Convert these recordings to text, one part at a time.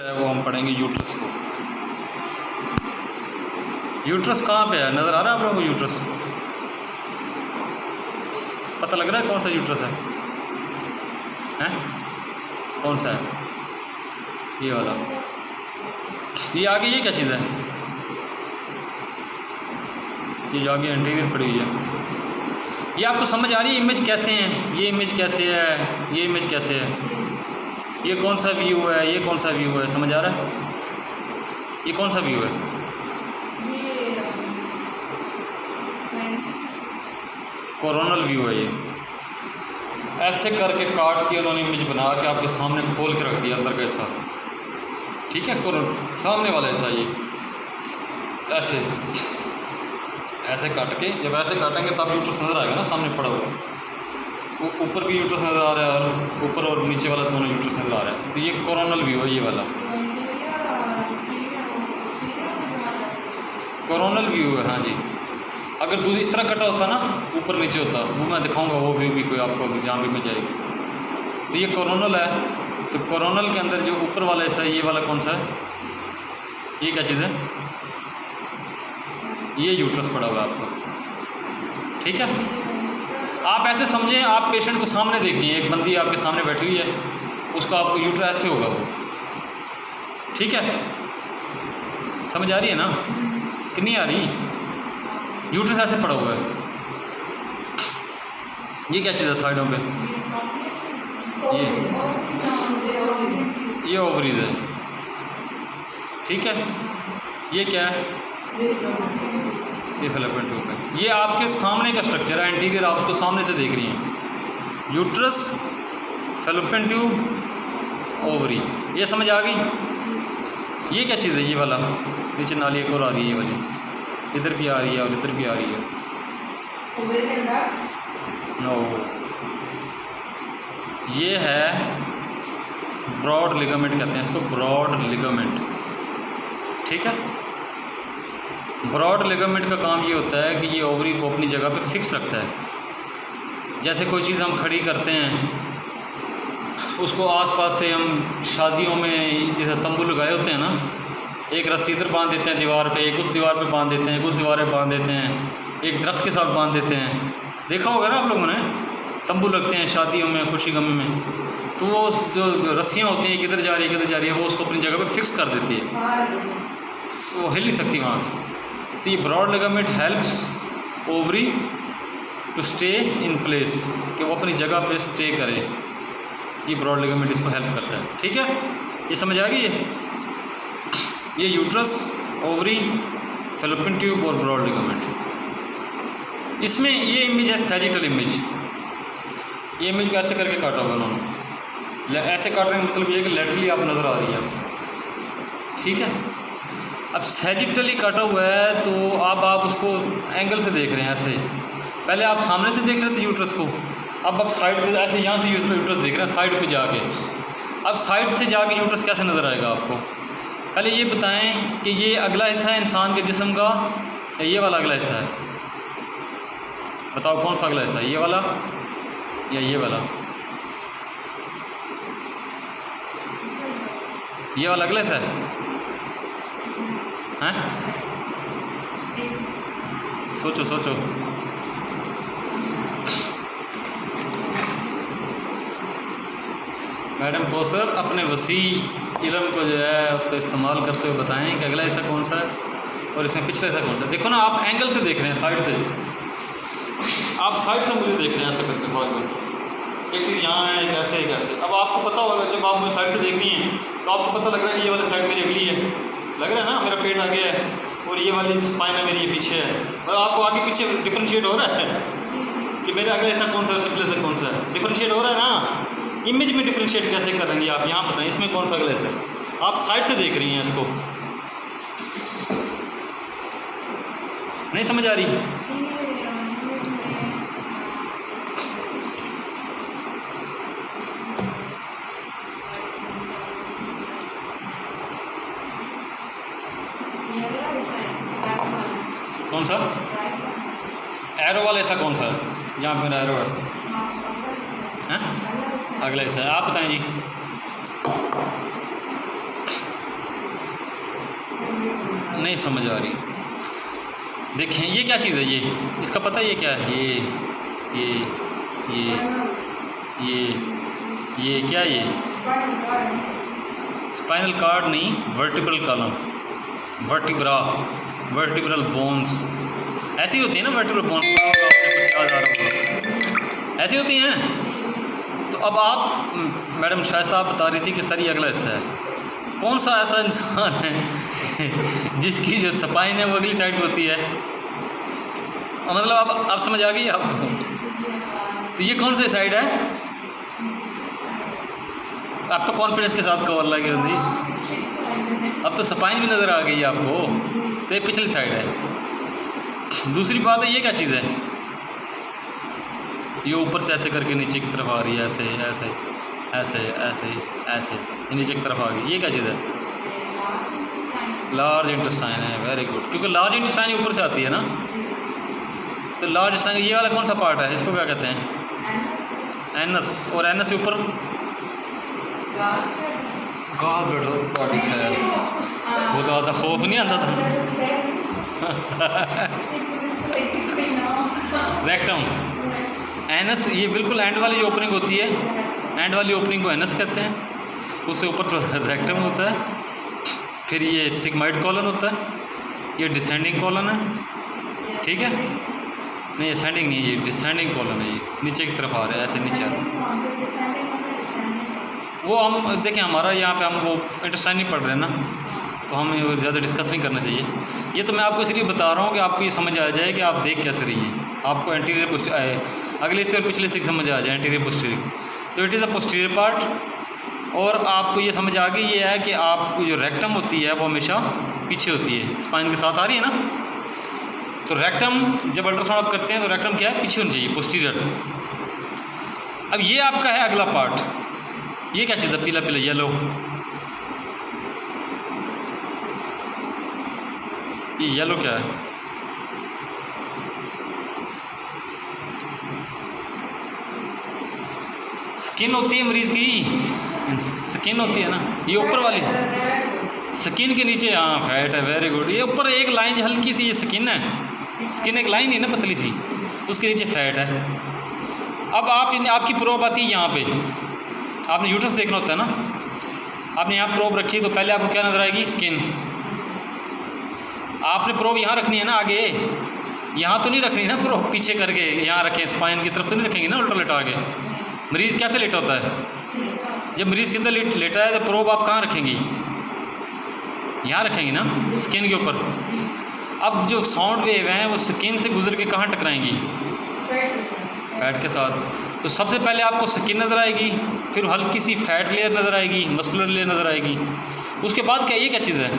वो हम पढ़ेंगे यूट्रस को। यूट्रस कहाँ पे है, नज़र आ रहा है आप लोगों को? यूट्रस पता लग रहा है कौन सा यूट्रस है? हैं कौन सा है? ये वाला। ये आगे ये क्या चीज़ है? ये जो आगे एंटीरियर पड़ी हुई है, ये आपको समझ आ रही है? इमेज कैसे है, ये इमेज कैसे है, ये इमेज कैसे है, ये कौन सा व्यू है, ये कौन सा व्यू है, समझ आ रहा है? ये कौन सा व्यू है? कोरोनल व्यू है। ये ऐसे करके काट के उन्होंने इमेज बना के आपके सामने खोल के रख दिया अंदर का हिस्सा, ठीक है? सामने वाला हिस्सा ये ऐसे ऐसे काट के, जब ऐसे काटेंगे तब यूट्रस नज़र आएगा ना सामने पड़ा हुआ। ऊपर भी यूट्रस नज़र आ रहा है और ऊपर और नीचे वाला दोनों यूट्रस नज़र आ रहा है। तो ये कोरोनल व्यू है, ये वाला कोरोनल व्यू है। हाँ जी, अगर दूध इस तरह कटा होता ना, ऊपर नीचे होता, वो मैं दिखाऊंगा वो व्यू भी कोई आपको जहाँ भी में जाएगी। तो ये कोरोनल है। तो कोरोनल के अंदर जो ऊपर वाला हिस्सा है, ये वाला कौन सा है? ये क्या चीज़ है? ये यूट्रस पड़ा हुआ है आपका, ठीक है? आप ऐसे समझें, आप पेशेंट को सामने देख रही हैं, एक बंदी आपके सामने बैठी हुई है, उसको आपको यूट्रस ऐसे होगा वो, ठीक है? समझ आ रही है ना कि नहीं आ रही? यूट्रस ऐसे पड़ा हुआ है। ये क्या चीज़ है साइडों पे? ये ओवरीज है, ठीक है? ये क्या है? ये फैलोपियन ट्यूब है। ये आपके सामने का स्ट्रक्चर है, एंटीरियर आप उसको सामने से देख रही हैं। यूट्रस, फैलोपियन ट्यूब, ओवरी, ये समझ आ गई? ये क्या चीज़ है? ये वाला नीचे नाली एक और आ रही है, ये वाली इधर भी आ रही है और इधर भी आ रही है। नो, ये है ब्रॉड लिगामेंट, कहते हैं इसको ब्रॉड लिगामेंट, ठीक है? ब्रॉड लिगामेंट का काम ये होता है कि ये ओवरी को अपनी जगह पे फिक्स रखता है। जैसे कोई चीज़ हम खड़ी करते हैं, उसको आसपास से हम शादियों में जैसे तंबू लगाए होते हैं ना, एक रस्सी इधर बांध देते हैं दीवार पे, एक उस दीवार पे बांध देते हैं, एक उस दीवार पे बांध देते हैं, एक दरख्त के साथ बांध देते हैं। देखा होगा ना आप लोगों ने, तंबू लगते हैं शादियों में, खुशी गमी में, तो वो जो रस्सियाँ होती हैं किधर जा रही है किधर जा रही है, वो उसको अपनी जगह पे फिक्स कर देती है, वो हिल नहीं सकती वहाँ से। तो ये broad ligament helps ovary to stay in place, कि वो अपनी जगह पे स्टे करे। ये ब्रॉड लिगामेंट इसको हेल्प करता है, ठीक है? ये समझ आ गई है? ये यूट्रस, ओवरी, फैलोपियन ट्यूब और ब्रॉड लिगामेंट। इसमें ये इमेज है सैजिटल इमेज। ये इमेज को ऐसे करके काटा हुआ उन्होंने, ऐसे काटने का मतलब ये है कि लैटरली आप नज़र आ रही है, ठीक है? अब सैजिटली काटा हुआ है तो अब आप उसको एंगल से देख रहे हैं ऐसे। पहले आप सामने से देख रहे थे यूट्रस को, अब आप साइड पे ऐसे यहाँ से यूट्रस देख रहे हैं साइड पे जाके। अब साइड से जाके यूट्रस कैसे नज़र आएगा आपको? पहले ये बताएं कि ये अगला हिस्सा है इंसान के जिस्म का या ये वाला अगला हिस्सा है? बताओ कौन सा अगला हिस्सा है, ये वाला या ये वाला? ये वाला अगला हिस्सा है, हैं? सोचो सोचो। मैडम कौसर अपने वसी इल्म को जो है उसका इस्तेमाल करते हुए बताएं कि अगला हिस्सा कौन सा है और इसमें पिछला हिस्सा कौन सा है। देखो ना, आप एंगल से देख रहे हैं, साइड से, आप साइड से मुझे देख रहे हैं ऐसा करके। फॉर एग्जाम्पल एक चीज़ यहाँ है, एक ऐसे एक ऐसे। अब आपको पता होगा जब आप मुझे साइड से देख रही हैं तो आपको पता लग रहा है कि ये वाली साइड मेरी अगली है, लग रहा है ना, मेरा पेट आगे है और ये वाली जो स्पाइन है मेरी ये पीछे है। और आपको आगे पीछे डिफ्रेंशिएट हो रहा है कि मेरा अगला हिस्सा कौन सा है, पिछले हिस्सा कौन सा है? डिफ्रेंशिएट हो रहा है ना। इमेज में डिफ्रेंशिएट कैसे करेंगे आप? यहाँ बताएं इसमें कौन सा अगला हिस्सा है? आप साइड से देख रही हैं इसको, नहीं समझ आ रही? कौन सा एरो वाला हिस्सा कौन सा है? जहाँ पे मेरा एरो है, हैं? अगला हिस्सा है। आप बताएं जी। नहीं समझ आ रही। देखें ये क्या चीज़ है, इसका पता है ये क्या है? ये क्या है? ये स्पाइनल कार्ड नहीं, वर्टिब्रल कॉलम, वर्टिब्रल बोन्स ऐसी होती है ना, वर्टिब्रल बोन्स याद आ रहा होगा, ऐसी होती हैं। तो अब आप मैडम शायद साहब बता रही थी कि सर ये अगला हिस्सा है। कौन सा ऐसा इंसान है जिसकी जो स्पाइन है वो अगली साइड पर होती है? मतलब अब समझ आ गई आपको? तो ये कौन सी साइड है? अब तो कॉन्फिडेंस के साथ कवर लगी होती, अब तो स्पाइन भी नज़र आ गई आपको, तो ये पिछली साइड है। दूसरी बात है, ये क्या चीज़ है? ये ऊपर से ऐसे करके नीचे की तरफ आ रही है, ऐसे ऐसे ऐसे ऐसे ऐसे नीचे की तरफ आ गई, ये क्या चीज़ है? लार्ज इंटेस्टाइन है, वेरी गुड, क्योंकि लार्ज इंटेस्टाइन ऊपर से आती है ना। तो लार्ज इंटेस्टाइन ये वाला कौन सा पार्ट है, इसको क्या कहते हैं? एनस। और एनस से ऊपर गाल बैठो, वो तो ज़्यादा खौफ नहीं आता था। रेक्टम, एनस, ये बिल्कुल एंड वाली जो ओपनिंग होती है, एंड वाली ओपनिंग को एनस कहते हैं, उससे ऊपर रेक्टम होता है। फिर ये सिग्माइड कॉलन होता है, ये डिसेंडिंग कॉलन है, ठीक है? नहीं असेंडिंग नहीं, ये डिसेंडिंग कॉलन है, ये नीचे की तरफ आ रहा है, ऐसे नीचे आ रहा है। वो हम देखें, हमारा यहाँ पे हम वो इंटेस्टाइन नहीं पढ़ रहे ना, तो हमें ज़्यादा डिस्कस नहीं करना चाहिए। ये तो मैं आपको इसलिए बता रहा हूँ कि आपको ये समझ आ जाए कि आप देख कैसे रही हैं, आपको एंटीरियर पोस्टीरियर अगले से और पिछले से समझ आ जाए, एंटीरियर पोस्टीरियर। तो it is a posterior part. और आपको ये समझ आ गई ये है कि आपको जो रेक्टम होती है वो हमेशा पीछे होती है, स्पाइन के साथ आ रही है ना। तो रेक्टम जब अल्ट्रासाउंड आप करते हैं तो रेक्टम क्या है? पीछे होनी चाहिए, पोस्टीरियर। अब ये आपका है अगला पार्ट, ये क्या चीज़ है? पीला पीला येलो, ये येलो क्या है? स्किन होती है मरीज़ की, स्किन होती है ना, ये ऊपर वाली स्किन के नीचे, हाँ फैट है, वेरी गुड। ये ऊपर एक लाइन हल्की सी, ये स्किन है, स्किन एक लाइन है ना पतली सी, उसके नीचे फैट है। अब आपकी प्रोब आती है यहाँ पे, आपने यूट्रस देखना होता है ना, आपने यहाँ प्रोब रखी तो पहले आपको क्या नज़र आएगी? स्किन। आपने प्रोब यहाँ रखनी है ना, आगे यहाँ तो नहीं रखनी ना प्रोब, पीछे करके यहाँ रखें, स्पाइन की तरफ तो नहीं रखेंगे ना उल्टा लेटा के। मरीज़ कैसे लेटा होता है? जब मरीज़ सीधा लेटा है तो प्रोब आप कहाँ रखेंगी? यहाँ रखेंगी ना, स्किन के ऊपर। अब जो साउंड वेव हैं वो स्किन से गुजर के कहाँ टकराएंगी? फैट के साथ। तो सबसे पहले आपको स्किन नज़र आएगी, फिर हल्की सी फैट लेयर नज़र आएगी, मस्कुलर लेयर नज़र आएगी, उसके बाद क्या, ये क्या चीज़ है?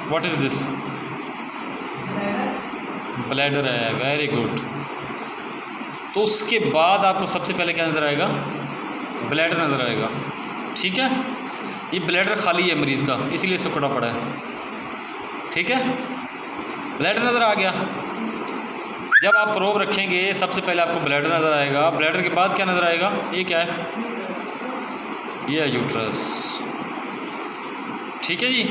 What is this? ब्लैडर है, वेरी गुड। तो उसके बाद आपको सबसे पहले क्या नज़र आएगा? ब्लैडर नज़र आएगा, ठीक है? ये ब्लैडर खाली है मरीज़ का, इसीलिए सिकुड़ा पड़ा है, ठीक है? ब्लैडर नज़र आ गया। जब आप प्रोब रखेंगे सबसे पहले आपको ब्लैडर नज़र आएगा, ब्लैडर के बाद क्या नज़र आएगा? ये क्या है? ये है यूट्रस, ठीक है जी।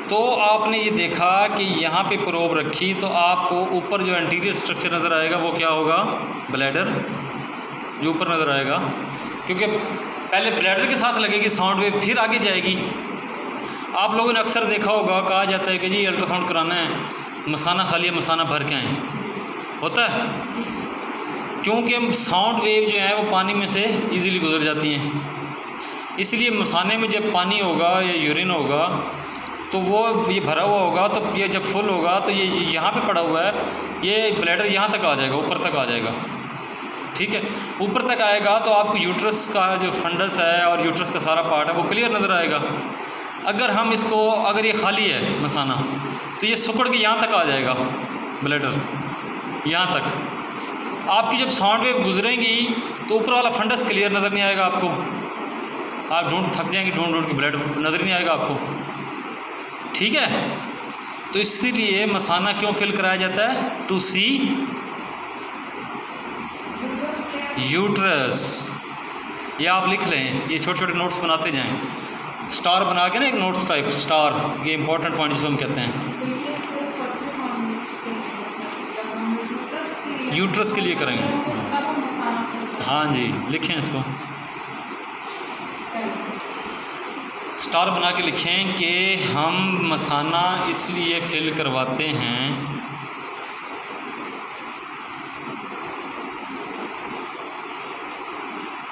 तो आपने ये देखा कि यहाँ पे प्रोब रखी तो आपको ऊपर जो एंटीरियर स्ट्रक्चर नज़र आएगा वो क्या होगा? ब्लैडर, जो ऊपर नज़र आएगा, क्योंकि पहले ब्लैडर के साथ लगेगी साउंड वेव, फिर आगे जाएगी। आप लोगों ने अक्सर देखा होगा, कहा जाता है कि जी अल्ट्रासाउंड कराना है, मसाना खाली है, मसाना भर के आएँ, होता है, क्योंकि साउंड वेव जो है वो पानी में से इजीली गुजर जाती हैं। इसलिए मसाने में जब पानी होगा या यूरिन होगा तो वो ये भरा हुआ होगा, तो ये जब फुल होगा तो ये यहाँ पे पड़ा हुआ है, ये ब्लैडर यहाँ तक आ जाएगा, ऊपर तक आ जाएगा, ठीक है? ऊपर तक आएगा तो आपको यूट्रस का जो फंडस है और यूट्रस का सारा पार्ट है वो क्लियर नज़र आएगा। अगर हम इसको, अगर ये खाली है मसाना, तो ये सुकड़ के यहाँ तक आ जाएगा ब्लैडर, यहाँ तक। आपकी जब साउंड वेव गुजरेंगी तो ऊपर वाला फंडस क्लियर नज़र नहीं आएगा आपको, आप थक जाएंगे ढूंढ के, ब्लैडर नज़र नहीं आएगा आपको, ठीक है? तो इसीलिए मसाना क्यों फिल कराया जाता है? To see uterus. ये आप लिख लें, ये छोटे छोटे नोट्स बनाते जाएं। स्टार बना के ना एक नोट्स टाइप स्टार, ये इंपॉर्टेंट पॉइंट जिसको हम कहते हैं। यूट्रस के लिए करेंगे, हाँ जी, लिखें इसको, स्टार बना के लिखें कि हम मसाना इसलिए फिल करवाते हैं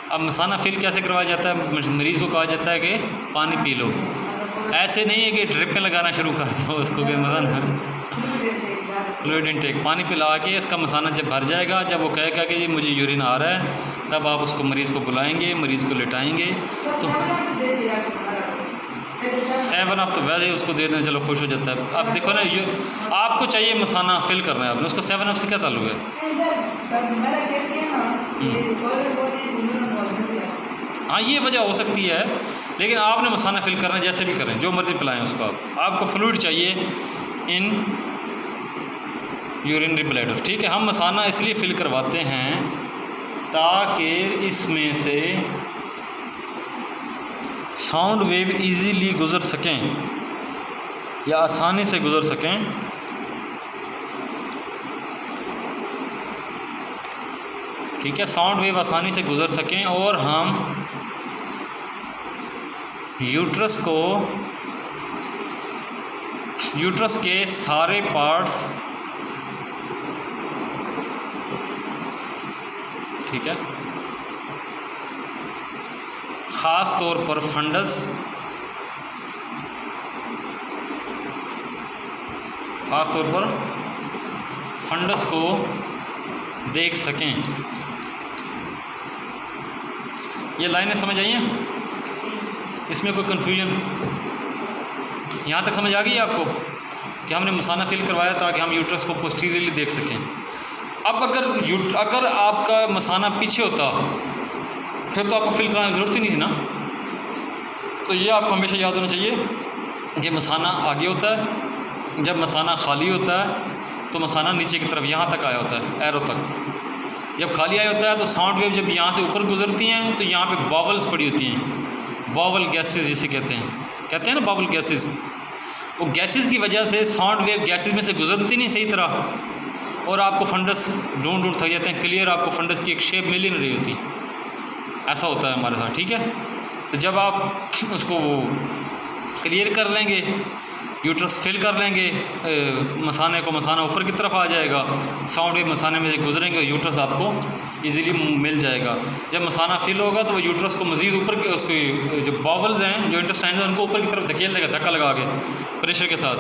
अब मसाना फिल कैसे करवाया जाता है, मरीज़ को कहा जाता है कि पानी पी लो, ऐसे नहीं है कि ड्रिप में लगाना शुरू कर दो उसको कि मसाना, फ्लूइड इनटेक, पानी पिला के इसका मसाना जब भर जाएगा, जब वो कहेगा कि जी मुझे यूरिन आ रहा है, तब आप उसको मरीज़ को बुलाएंगे, मरीज़ को लिटाएंगे। तो 7 अप तो वैसे ही उसको दे दें, चलो खुश हो जाता है। अब देखो ना, ये आपको चाहिए मसाना फिल करना है आपने, उसको 7 अप से क्या ताल्लुक है? हाँ, ये वजह हो सकती है, लेकिन आपने मसाना फिल करना है, जैसे भी करें, जो मर्ज़ी पिलाएं उसको। आपको फ्लूइड चाहिए इन यूरिनरी ब्लैडर, ठीक है। हम मसाना इसलिए फिल करवाते हैं ताकि इसमें से साउंड वेव इजीली गुज़र सकें या आसानी से गुज़र सकें, ठीक है, साउंड वेव आसानी से गुज़र सकें, और हम यूट्रस के सारे पार्ट्स, ठीक है, ख़ास तौर पर फंडस को देख सकें। ये लाइनें समझ आई हैं? इसमें कोई कन्फ्यूजन यहाँ तक समझ आ गई आपको कि हमने मसाना फिल करवाया ताकि हम यूट्रस को पोस्टीरियरली देख सकें। अब अगर आपका मसाना पीछे होता फिर तो आपको फिल कराने की ज़रूरत ही नहीं थी ना। तो ये आपको हमेशा याद होना चाहिए कि मसाना आगे होता है, जब मसाना खाली होता है तो मसाना नीचे की तरफ यहाँ तक आया होता है, एरो तक। जब खाली आया होता है तो साउंड वेव जब यहाँ से ऊपर गुजरती हैं तो यहाँ पे बावल्स पड़ी होती हैं, बावल गैसेस जिसे कहते हैं ना, बावल गैसेस। वो गैसेस की वजह से साउंड वेव गैसेस में से गुजरती नहीं सही तरह, और आपको फंडस ढूंढ थक जाते हैं, क्लियर आपको फंडस की एक शेप मिल ही नहीं रही होती। ऐसा होता है हमारे साथ, ठीक है। तो जब आप उसको क्लियर कर लेंगे, यूट्रस फिल कर लेंगे मसाना ऊपर की तरफ आ जाएगा, साउंड वेव मसाने में से गुजरेंगे, यूट्रस आपको इजीली मिल जाएगा। जब मसाना फिल होगा तो वो यूट्रस को मज़ीद ऊपर के उसके जो बावल्स हैं, जो इंटेस्टाइन हैं, उनको ऊपर की तरफ धकेल देगा, धक्का लगा के प्रेशर के साथ।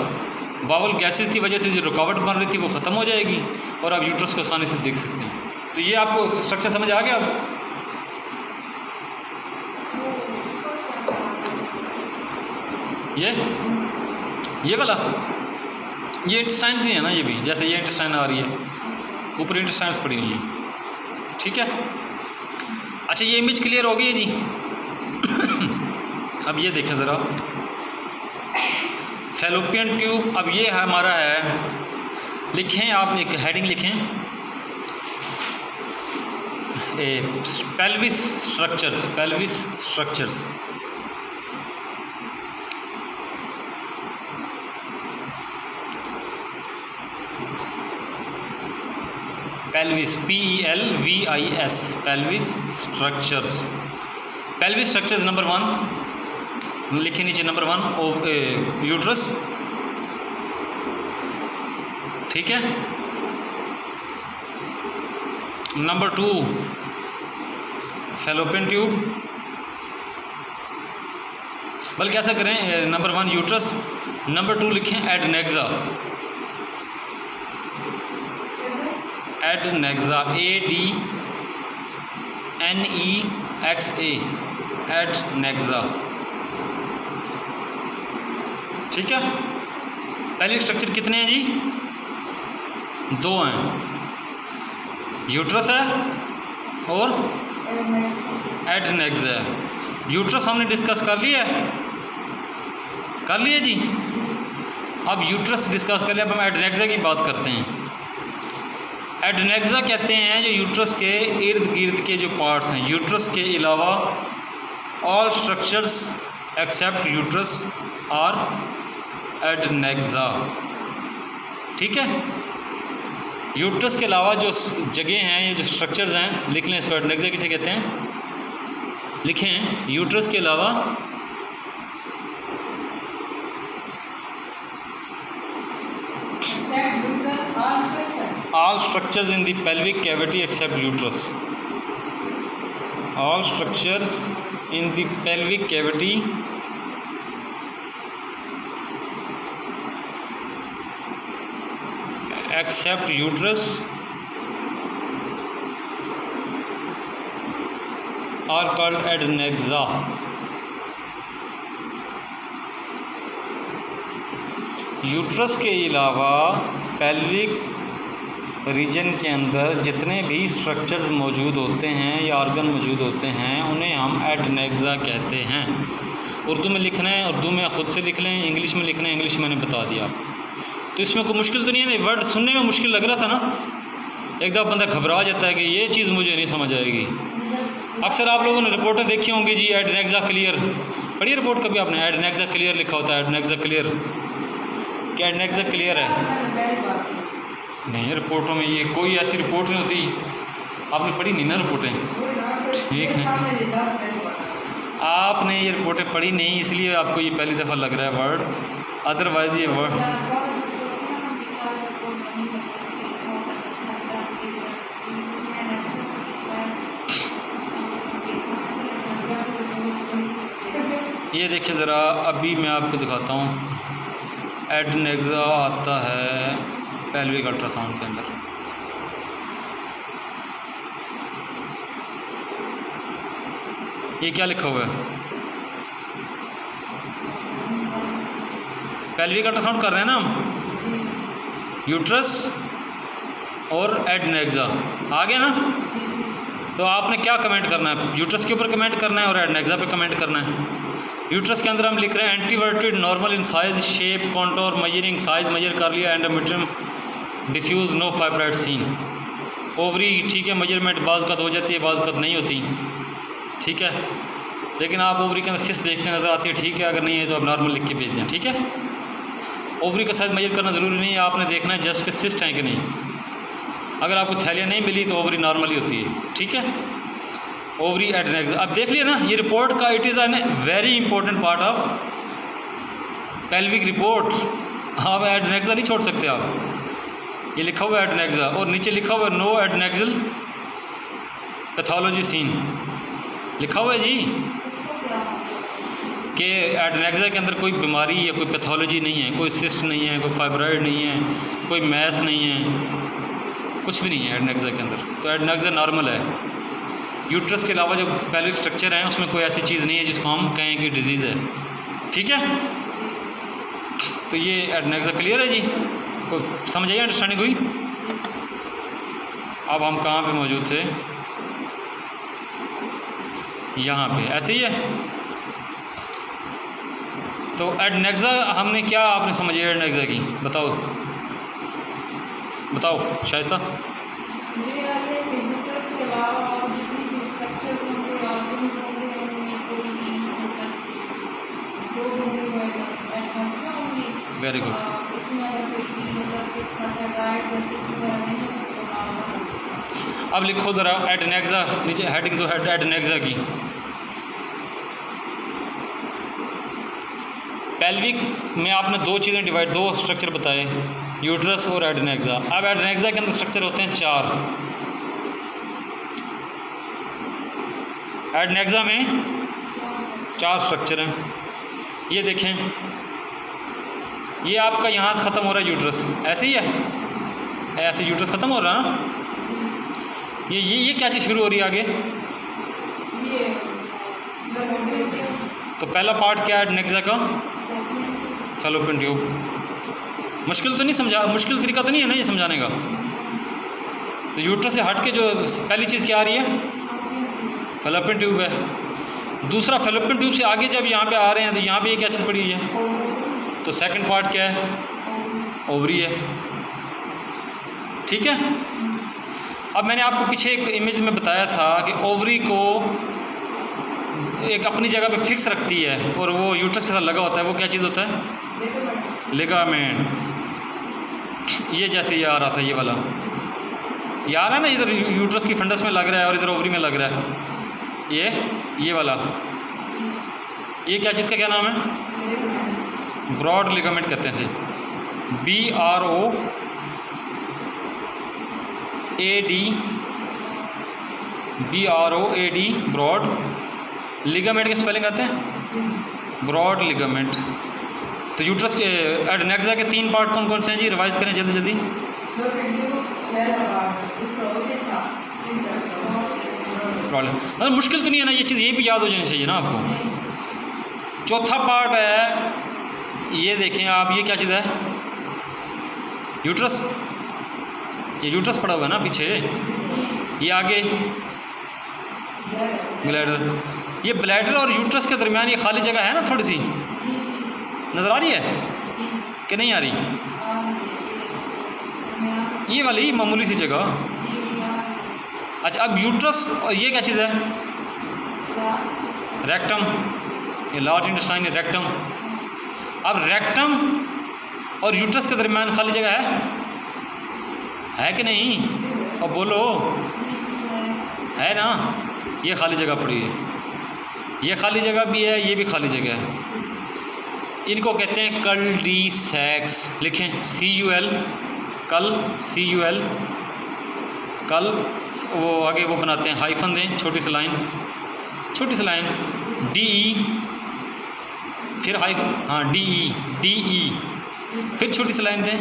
बावल गैसेस की वजह से जो रुकावट बन रही थी वो ख़त्म हो जाएगी और आप यूट्रस को आसानी से देख सकते हैं। तो ये आपको स्ट्रक्चर समझ आ गया अब? ये वाला, ये इंटेस्टाइन्स ही है ना, ये भी जैसे ये इंटेस्टाइन आ रही है, ऊपर इंटेस्टाइन्स पड़ी हुई है, ठीक है। अच्छा, ये इमेज क्लियर हो गई है जी। अब ये देखें ज़रा, फैलोपियन ट्यूब। अब ये हमारा है, लिखें आप, एक हेडिंग लिखें, pelvis structures. Pelvis structures, pelvis, PELVIS, pelvis structures. Pelvis structures number 1 लिखे नीचे, नंबर 1 ऑफ यूट्रस, ठीक है। नंबर 2 फैलोपियन ट्यूब, बल्कि ऐसा करें, नंबर 1 यूट्रस, नंबर 2 लिखें एडनेक्सा। एडनेक्सा, ADNEXA, एडनेक्सा, ठीक है। पहले स्ट्रक्चर कितने हैं जी? 2 हैं, यूट्रस है और एडनेक्सा है। यूट्रस हमने डिस्कस कर लिया है, कर लिया जी। अब यूट्रस डिस्कस कर लिया, अब हम एडनेक्सा की बात करते हैं। एडनेक्सा कहते हैं जो यूट्रस के इर्द गिर्द के जो पार्ट्स हैं, यूट्रस के अलावा ऑल स्ट्रक्चर्स एक्सेप्ट यूट्रस और एडनेक्सा। ठीक है, यूट्रस के अलावा जो जगह हैं, ये जो स्ट्रक्चर्स हैं, लिख लें इसको। एडनेक्सा किसे कहते हैं, लिखें। यूट्रस के अलावा all structures in the pelvic cavity except uterus. All structures in the pelvic cavity except uterus are called adnexa. Uterus के अलावा पेल्विक रीजन के अंदर जितने भी स्ट्रक्चर्स मौजूद होते हैं या ऑर्गन मौजूद होते हैं उन्हें हम एडनेक्सा कहते हैं। उर्दू में लिखना है, उर्दू में ख़ुद से लिख लें, इंग्लिश में लिखना है, इंग्लिश मैंने बता दिया। तो इसमें कोई मुश्किल तो नहीं है ना? वर्ड सुनने में मुश्किल लग रहा था ना, एक दफ़ा बंदा घबरा जाता है कि ये चीज़ मुझे नहीं समझ आएगी। अक्सर आप लोगों ने रिपोर्टें देखी होंगी जी, एडनेक्सा क्लियर। पढ़ी रिपोर्ट कभी आपने? एडनेक्सा क्लियर लिखा होता है, एडनेक्सा क्लियर। क्या एडनेक्सा क्लियर है? नहीं, रिपोर्टों में ये कोई ऐसी रिपोर्ट नहीं होती। आपने पढ़ी नहीं ना रिपोर्टें? ठीक है, आपने ये रिपोर्टें पढ़ी नहीं, इसलिए आपको ये पहली दफ़ा लग रहा है वर्ड, अदरवाइज़ ये वर्ड। ये देखिए ज़रा, अभी मैं आपको दिखाता हूँ। एडनेक्सा आता है पेल्विक अल्ट्रासाउंड के अंदर। ये क्या लिखा हुआ है? पेल्विक अल्ट्रासाउंड कर रहे हैं ना हम, यूट्रस और एडनेक्सा। आ गया ना? तो आपने क्या कमेंट करना है? यूट्रस के ऊपर कमेंट करना है और एडनेक्सा पे कमेंट करना है। यूट्रस के अंदर हम लिख रहे हैं anteverted normal in size, shape, contour, measuring, size measure कर लिया, endometrium diffuse, no fibroid seen. Ovary ठीक है, मेजरमेंट बाज़ हो जाती है, बाज़ नहीं होती। ठीक है, लेकिन आप ओवरी के अंदर सिस्ट देखते नज़र आती है। ठीक है, अगर नहीं है तो आप नॉर्मल लिख के भेज दें। ठीक है, ओवरी का साइज़ मेजर करना ज़रूरी नहीं है, आपने देखना है जस्ट के सिस्ट हैं कि नहीं। अगर आपको थैलिया नहीं मिली तो ओवरी नॉर्मल ही होती है। ठीक है, ओवरी एडनेक्सा। अब देख लिया ना, ये रिपोर्ट का it is an very important part of pelvic report. आप एडनेक्सा नहीं छोड़ सकते आप। ये लिखा हुआ है एडनेक्सा और नीचे लिखा हुआ है नो एडनेक्सल पैथोलॉजी सीन, लिखा हुआ है जी कि एडनेक्सा के अंदर कोई बीमारी या कोई पैथोलॉजी नहीं है, कोई सिस्ट नहीं है, कोई फाइब्रॉइड नहीं है, कोई मैस नहीं है, कुछ भी नहीं है एडनेक्सा के अंदर। तो एडनेक्सा नॉर्मल है। यूट्रस के अलावा जो पेल्विक स्ट्रक्चर है उसमें कोई ऐसी चीज़ नहीं है जिसको हम कहें कि डिजीज़ है। ठीक है, तो ये एडनेक्सा क्लियर है जी? कोई समझ आइए, अंडरस्टैंडिंग हुई? अब हम कहाँ पे मौजूद थे? यहाँ पे, ऐसे ही है। तो एडनेक्सा हमने क्या आपने समझी एडनेक्सा की? बताओ बताओ शाइस्ता। Very good. अब लिखो ज़रा एडनेक्सा, नीचे हेड की, तो हेड एडनेक्सा की। पेल्विक में आपने दो चीज़ें डिवाइड, दो स्ट्रक्चर बताए, यूट्रस और एडनेक्सा। अब एडनेक्सा के अंदर स्ट्रक्चर होते हैं 4। एडनेक्सा में 4 स्ट्रक्चर हैं। ये देखें, ये आपका यहाँ ख़त्म हो रहा है यूट्रस, ऐसे ही है, ऐसे यूट्रस ख़त्म हो रहा है ना। ये क्या चीज़ शुरू हो रही है आगे? तो पहला पार्ट क्या है एडनेक्सा का? Fallopian tube. मुश्किल तो नहीं समझा, मुश्किल तरीका तो नहीं है ना ये समझाने का? तो यूट्रस से हट के जो पहली चीज़ क्या आ रही है? फैलोपियन ट्यूब है। दूसरा फैलोपियन ट्यूब से आगे जब यहाँ पे आ रहे हैं तो यहाँ पे ये क्या चीज़ पड़ी हुई है? तो सेकंड पार्ट क्या है? ओवरी है। ठीक है, अब मैंने आपको पीछे एक इमेज में बताया था कि ओवरी को एक अपनी जगह पे फिक्स रखती है और वो यूट्रस के साथ लगा होता है, वो क्या चीज़ होता है? लिगामेंट। ये जैसे ये आ रहा था, ये वाला ये आ रहा है ना, इधर यूट्रस की फंडस में लग रहा है और इधर ओवरी में लग रहा है, ये वाला, ये क्या चीज़ का क्या नाम है? ब्रॉड लिगामेंट कहते हैं इसे, BROAD, ब्रॉड। लिगामेंट की स्पेलिंग आते हैं ब्रॉड लिगामेंट। तो यूट्रस के एडनेक्सा के 3 पार्ट कौन कौन से हैं जी? रिवाइज करें जल्दी जल्दी। प्रॉब्लम मतलब मुश्किल तो नहीं है ना, ये चीज़ ये भी याद हो जानी चाहिए ना आपको। चौथा पार्ट है, ये देखें आप, ये क्या चीज़ है? यूट्रस। ये यूट्रस पड़ा हुआ है ना पीछे, ये आगे ब्लैडर। ये ब्लैडर और यूट्रस के दरमियान ये खाली जगह है ना, थोड़ी सी नज़र आ रही है कि नहीं आ रही? ये वाली मामूली सी जगह। अच्छा, अब यूट्रस और ये क्या चीज़ है? रेक्टम। ये लार्ज इंटेस्टाइन है रेक्टम। अब रेक्टम और यूट्रस के दरमियान खाली जगह है कि नहीं? अब बोलो, है ना? ये खाली जगह पड़ी है, ये खाली जगह भी है, ये भी खाली जगह है। इनको कहते हैं कल-डी-सैक्स। लिखें CUL, CUL, कल। वो आगे वो बनाते हैं, हाइफन दें, छोटी सी लाइन DE, फिर हाँ DE, फिर छोटी सी लाइन दें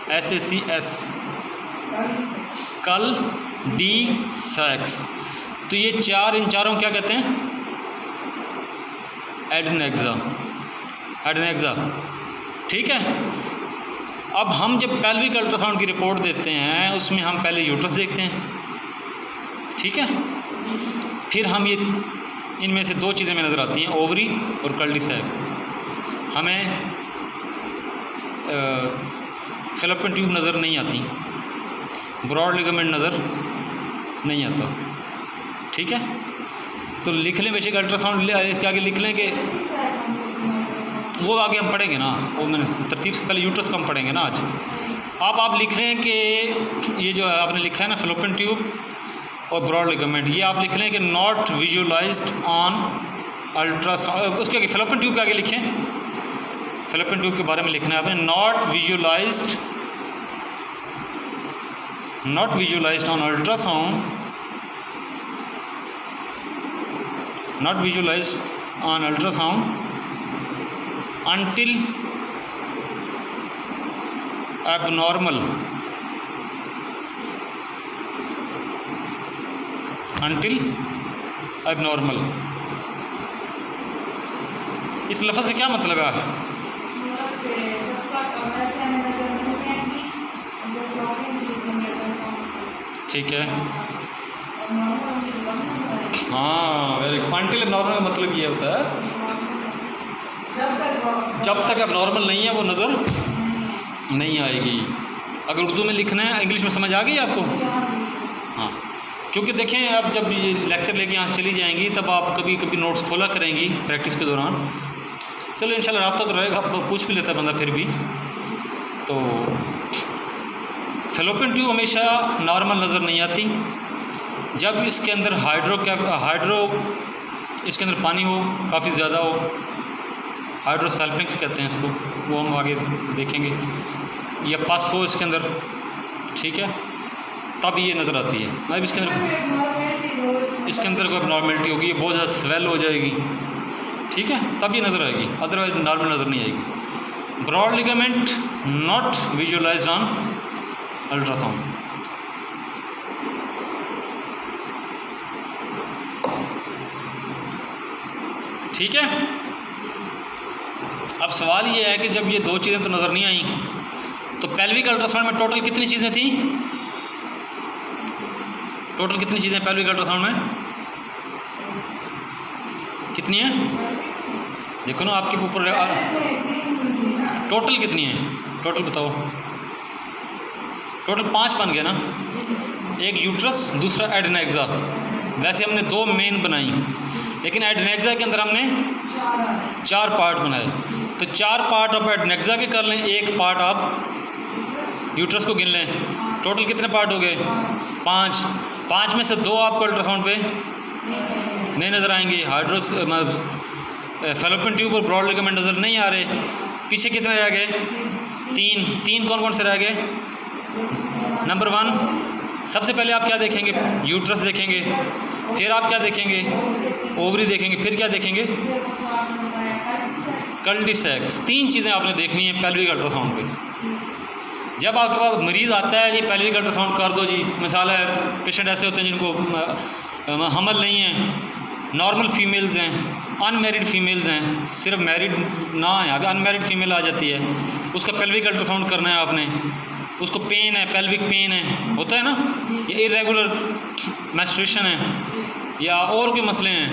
SACS, कल डी सैक्स। तो ये इन चारों क्या कहते हैं? एडनेक्सा। ठीक है। अब हम जब पेल्विक अल्ट्रासाउंड की रिपोर्ट देते हैं, उसमें हम पहले यूट्रस देखते हैं, ठीक है। फिर हम ये इनमें से 2 चीज़ें में नज़र आती हैं, ओवरी और कल डी सैक। हमें फेलोपियन ट्यूब नज़र नहीं आती, ब्रॉड लिगामेंट नज़र नहीं आता, ठीक है। तो लिख लें बेशक अल्ट्रासाउंड, इसके आगे लिख लें कि वो आगे हम पढ़ेंगे ना, वो मैंने तरतीब से पहले यूट्रस को हम पढ़ेंगे ना आज। आप लिख लें कि ये जो आपने लिखा है ना फेलोपियन ट्यूब और ब्रॉड लिगामेंट, ये आप लिख लें कि नॉट विजुअलाइज्ड ऑन अल्ट्रासाउंड। उसके आगे फेलोपियन ट्यूब के आगे लिखें, फेलोपियन ट्यूब के बारे में लिखना है आपने, not visualized on ultrasound, not visualized on ultrasound until abnormal इस लफ्ज़ का क्या मतलब है? ठीक है, हाँ वेरी गुड। अंटिल एबनॉर्मल का मतलब ये होता है जब तक एबनॉर्मल नहीं है वो नज़र नहीं आएगी। अगर उर्दू में लिखना है, इंग्लिश में समझ आ गई आपको? हाँ, क्योंकि देखें अब जब ये लेक्चर लेके यहाँ से चली जाएंगी तब आप कभी कभी नोट्स खोला करेंगी प्रैक्टिस के दौरान। चलो इंशाल्लाह रब्ता तो रहेगा, पूछ भी लेता बंदा फिर भी। तो फेलोपियन ट्यूब हमेशा नॉर्मल नज़र नहीं आती जब इसके अंदर इसके अंदर पानी हो, काफ़ी ज़्यादा हो, हाइड्रोसल्फिंग्स कहते हैं इसको, वो हम आगे देखेंगे, या पस हो इसके अंदर, ठीक है, तब ये नज़र आती है। मतलब इसके अंदर कोई नॉर्मलिटी होगी, ये बहुत ज़्यादा स्वेल हो जाएगी, ठीक है, तब ये नज़र आएगी, अदरवाइज नॉर्मल नज़र नहीं आएगी। Broad ligament not visualized on ultrasound. ठीक है। अब सवाल ये है कि जब ये 2 चीज़ें तो नज़र नहीं आई, तो पेल्विक अल्ट्रासाउंड में टोटल कितनी चीज़ें थी? टोटल कितनी चीज़ें पेल्विक अल्ट्रासाउंड में? कितनी है? देखो ना आपके ऊपर टोटल कितनी है? टोटल बताओ। टोटल 5 बन गया ना। एक यूट्रस, दूसरा एडनेक्सा। वैसे हमने 2 मेन बनाई, लेकिन एडनेक्सा के अंदर हमने 4 पार्ट बनाए। तो 4 पार्ट आप एडनेक्सा के कर लें, 1 पार्ट आप यूट्रस को गिन लें। टोटल कितने पार्ट हो गए? 5। 5 में से 2 आपको अल्ट्रासाउंड पे नहीं नज़र आएंगे। हाइड्रोस फैलोपियन ट्यूब और ब्रॉड लिगामेंट नज़र नहीं आ रहे। पीछे कितने रह गए? 3 कौन कौन से रह गए? नंबर 1, सबसे पहले आप क्या देखेंगे? यूट्रस देखेंगे। फिर आप क्या देखेंगे? ओवरी देखेंगे। फिर क्या देखेंगे? कल्डिसेक्स। 3 चीज़ें आपने देखनी है पेल्विक अल्ट्रासाउंड पे। जब आपके पास मरीज़ आता है, ये पेल्विक अल्ट्रासाउंड कर दो जी, मिसाल है पेशेंट ऐसे होते हैं जिनको हमल नहीं है, नॉर्मल फीमेल्स हैं, अनमैरिड फीमेल्स हैं, सिर्फ मैरिड ना है, अगर अनमैरिड फीमेल आ जाती है, उसका पेल्विक अल्ट्रासाउंड करना है आपने। उसको पेन है, पेल्विक पेन है, होता है ना, या इरेगुलर मेंस्ट्रुएशन है, या और कोई मसले हैं,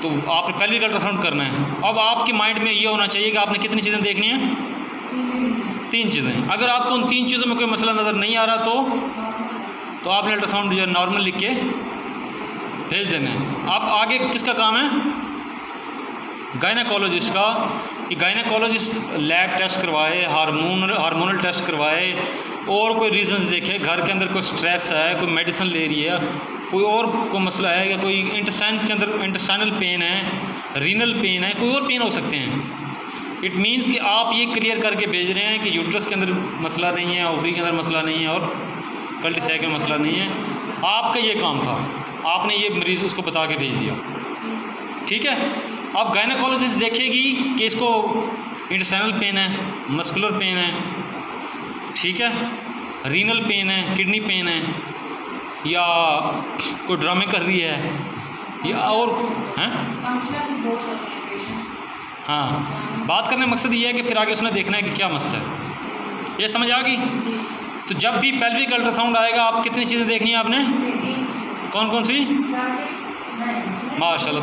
तो आपने पेल्विक अल्ट्रासाउंड करना है। अब आपके माइंड में ये होना चाहिए कि आपने कितनी चीज़ें देखनी है? 3 चीज़ें। अगर आपको उन 3 चीज़ों में कोई मसला नज़र नहीं आ रहा तो आपने अल्ट्रासाउंड जो नॉर्मल लिख के भेज देना है। अब आगे किसका काम है? गायनेकोलॉजिस्ट का। कि गायनेकोलॉजिस्ट लैब टेस्ट करवाए, हार्मोनल टेस्ट करवाए, और कोई रीजंस देखे, घर के अंदर कोई स्ट्रेस है, कोई मेडिसिन ले रही है, कोई और कोई मसला है, या कोई इंटेस्टाइन्स के अंदर इंटेस्टाइनल पेन है, रीनल पेन है, कोई और पेन हो सकते हैं। इट मीन्स कि आप ये क्लियर करके भेज रहे हैं कि यूट्रस के अंदर मसला नहीं है, ओवरी के अंदर मसला नहीं है, और कल्टीसैक में मसला नहीं है। आपका ये काम था, आपने ये मरीज़ उसको बता के भेज दिया, ठीक है। अब गायनेकोलॉजिस्ट देखेगी कि इसको इंटेस्टाइनल पेन है, मस्कुलर पेन है, ठीक है, रीनल पेन है, किडनी पेन है, या कोई ड्रामे कर रही है, या और हैं। हाँ, बात करने का मकसद ये है कि फिर आगे उसने देखना है कि क्या मसला है। ये समझ आ गई? तो जब भी पेल्विक अल्ट्रासाउंड आएगा, आप कितनी चीज़ें देखनी है आपने? कौन कौन सी? माशाल्लाह।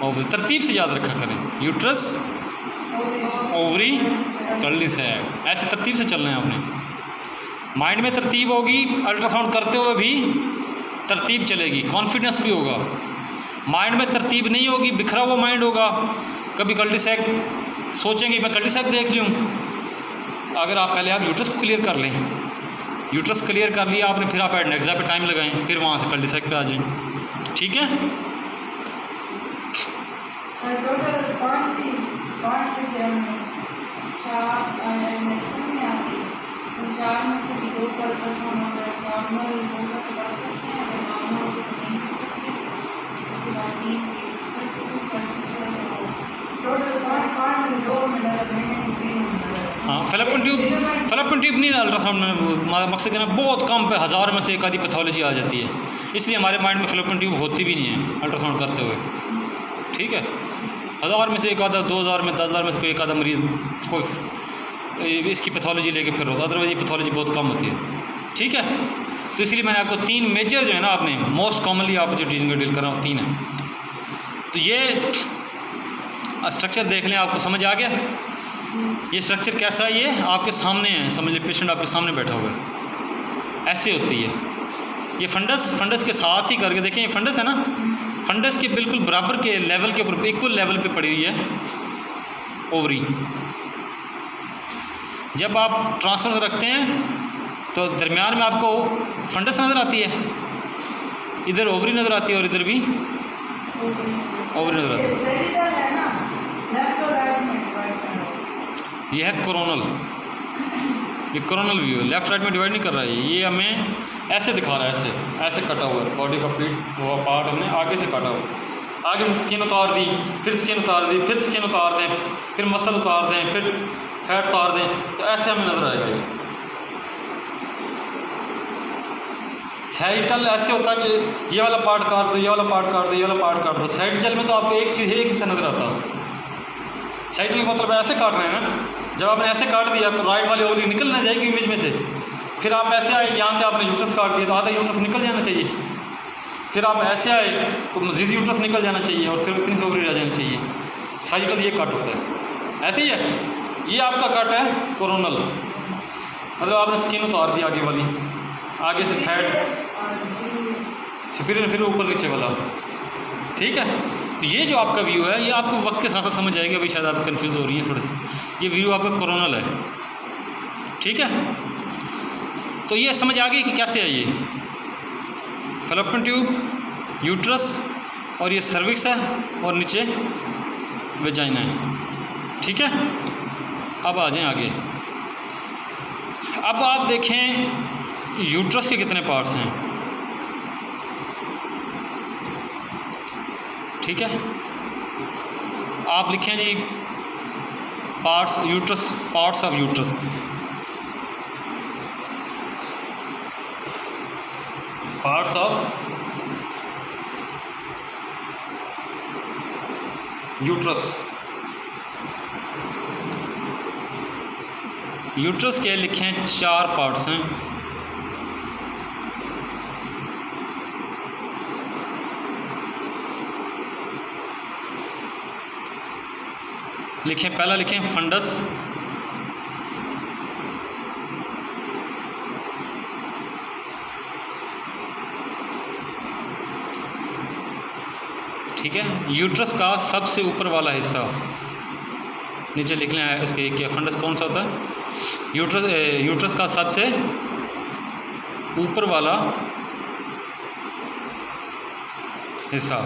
ओवरी तरतीब से याद रखा करें, यूट्रस, ओवरी, कल्टीसैक, ऐसे तरतीब से चलना है आपने। माइंड में तरतीब होगी, अल्ट्रासाउंड करते हुए भी तरतीब चलेगी, कॉन्फिडेंस भी होगा। माइंड में तरतीब नहीं होगी, बिखरा हुआ माइंड होगा, कभी कल्टीसैक सोचेंगे मैं कल्टीसैक देख लूँ। अगर आप पहले आप यूट्रस को क्लियर कर लें, यूट्रस क्लियर कर लिया आपने, फिर आप एडनेक्सा पे टाइम लगाएं, फिर वहाँ से कल्टीसैक पे आ जाएं, ठीक है। हाँ, फैलोपियन ट्यूब नहीं, अल्ट्रासाउंड में मकसद करना बहुत कम पे 1000 में से एक आधी पैथोलॉजी आ जाती है, इसलिए हमारे माइंड में फैलोपियन ट्यूब होती भी नहीं है अल्ट्रासाउंड करते हुए, ठीक है। 1000 में से एक आधा, 2000 में 10,000 में से कोई एक आधा मरीज़ कोई इसकी पैथोलॉजी लेके फिर होता, अदरवाइज ये पैथोलॉजी बहुत कम होती है, ठीक है। तो इसलिए मैंने आपको 3 मेजर जो है ना, आपने मोस्ट कॉमनली आप जो टीचिंग को डील कर रहा हूँ 3 है। तो ये स्ट्रक्चर देख लें, आपको समझ आ गया? ये स्ट्रक्चर कैसा है? ये आपके सामने है, समझ लीजिए पेशेंट आपके सामने बैठा हुआ है, ऐसे होती है। ये फंडस के साथ ही करके देखें, ये फंडस है ना, फंडस के बिल्कुल बराबर के लेवल के ऊपर, इक्वल लेवल पे पड़ी हुई है ओवरी। जब आप ट्रांसफर रखते हैं तो दरमियान में आपको फंडस नज़र आती है, इधर ओवरी नज़र आती है और इधर भी ओवरी नज़र आती है। यह है कोरोनल, ये कोरोनल व्यू है, लेफ्ट राइट में डिवाइड नहीं कर रहा है, ये हमें ऐसे दिखा रहा है, ऐसे कटा हुआ है बॉडी का पीठ, वो पार्ट हमने आगे से काटा हुआ, आगे से स्किन उतार दी, फिर स्किन उतार दी, फिर स्किन उतार दें, फिर मसल उतार दें, फिर फैट उतार दें, तो ऐसे हमें नज़र आएगा। ये साइटल ऐसे होता है कि ये वाला पार्ट काट दो, ये वाला पार्ट काट दो, ये वाला पार्ट काट दो। साइटल में तो आपको एक चीज़, एक हिस्सा नज़र आता है। साइटल का मतलब ऐसे काट रहे हैं ना, जब आपने ऐसे काट दिया तो राइट वाली ओवरी निकल ना जाएगी इमेज में से, फिर आप ऐसे आए, यहाँ से आपने यूट्रस काट दिया तो आधा यूट्रस निकल जाना चाहिए, फिर आप ऐसे आए तो मज़ीद यूट्रस निकल जाना चाहिए और सिर्फ इतनी सी ओवरी रह जानी चाहिए। साइटल ये काट होता है, ऐसे ही है। ये आपका कट है कोरोनल, मतलब आपने स्किन उतार दी आगे वाली, आगे से फैट सुपीरियर फिर ऊपर नीचे वाला, ठीक है। तो ये जो आपका व्यू है ये आपको वक्त के साथ साथ समझ आएगा, अभी शायद आप कंफ्यूज हो रही है थोड़ी सी। ये व्यू आपका कोरोनल है, ठीक है। तो ये समझ आ गई कि कैसे है ये फैलोपियन ट्यूब, यूट्रस और ये सर्विक्स है और नीचे वेजाइना है, ठीक है। अब आ जाएं आगे। अब आप देखें यूट्रस के कितने पार्ट्स हैं, ठीक है। आप लिखें जी parts uterus, parts of uterus. Parts of uterus. Uterus के लिखें 4 पार्ट्स हैं। लिखें, पहला लिखें फंडस, ठीक है। यूट्रस का सबसे ऊपर वाला हिस्सा, नीचे लिख लें इसके क्या फंडस कौन सा होता है। यूट्रस का सबसे ऊपर वाला हिस्सा,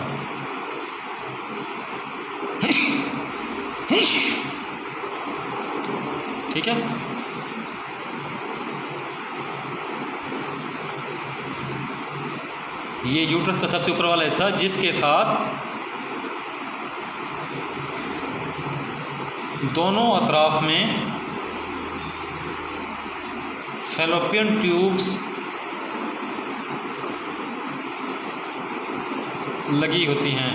ठीक है। ये यूट्रस का सबसे ऊपर वाला हिस्सा जिसके साथ दोनों अतराफ में फैलोपियन ट्यूब्स लगी होती हैं।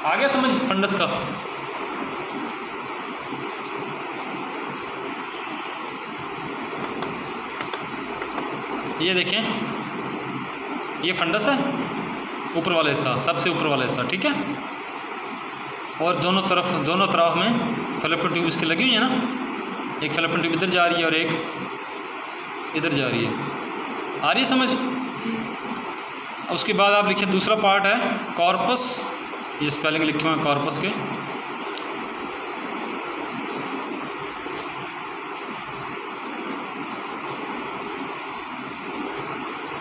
आगे समझ फंडस का। ये देखें, ये फंडस है, ऊपर वाला हिस्सा, सबसे ऊपर वाला हिस्सा, ठीक है। और दोनों तरफ में फैलोपियन ट्यूब इसके लगी हुई है ना, एक फैलोपियन ट्यूब इधर जा रही है और एक इधर जा रही है। आ रही समझ। उसके बाद आप लिखें दूसरा पार्ट है कॉर्पस, ये स्पेलिंग लिखे हुए हैं कॉर्पस के,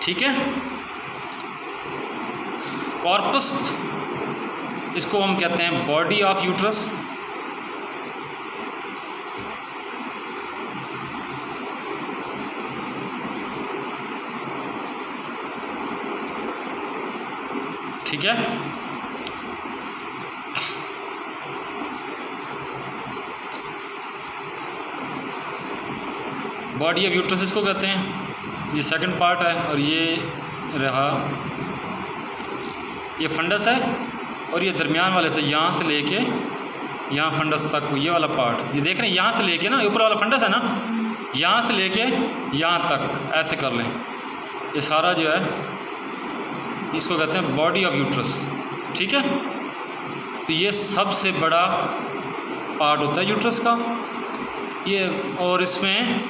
ठीक है। कॉर्पस इसको हम कहते हैं बॉडी ऑफ यूट्रस, ठीक है। बॉडी ऑफ यूट्रस इसको कहते हैं, ये सेकंड पार्ट है। और ये रहा, ये फंडस है और ये दरमियान वाले से यहाँ से लेके यहाँ फंडस तक, ये वाला पार्ट ये देख रहे हैं, यहाँ से लेके ना ऊपर वाला फंडस है ना, यहाँ से लेके यहाँ तक ऐसे कर लें, ये सारा जो है इसको कहते हैं बॉडी ऑफ यूट्रस, ठीक है। तो ये सबसे बड़ा पार्ट होता है यूट्रस का ये। और इसमें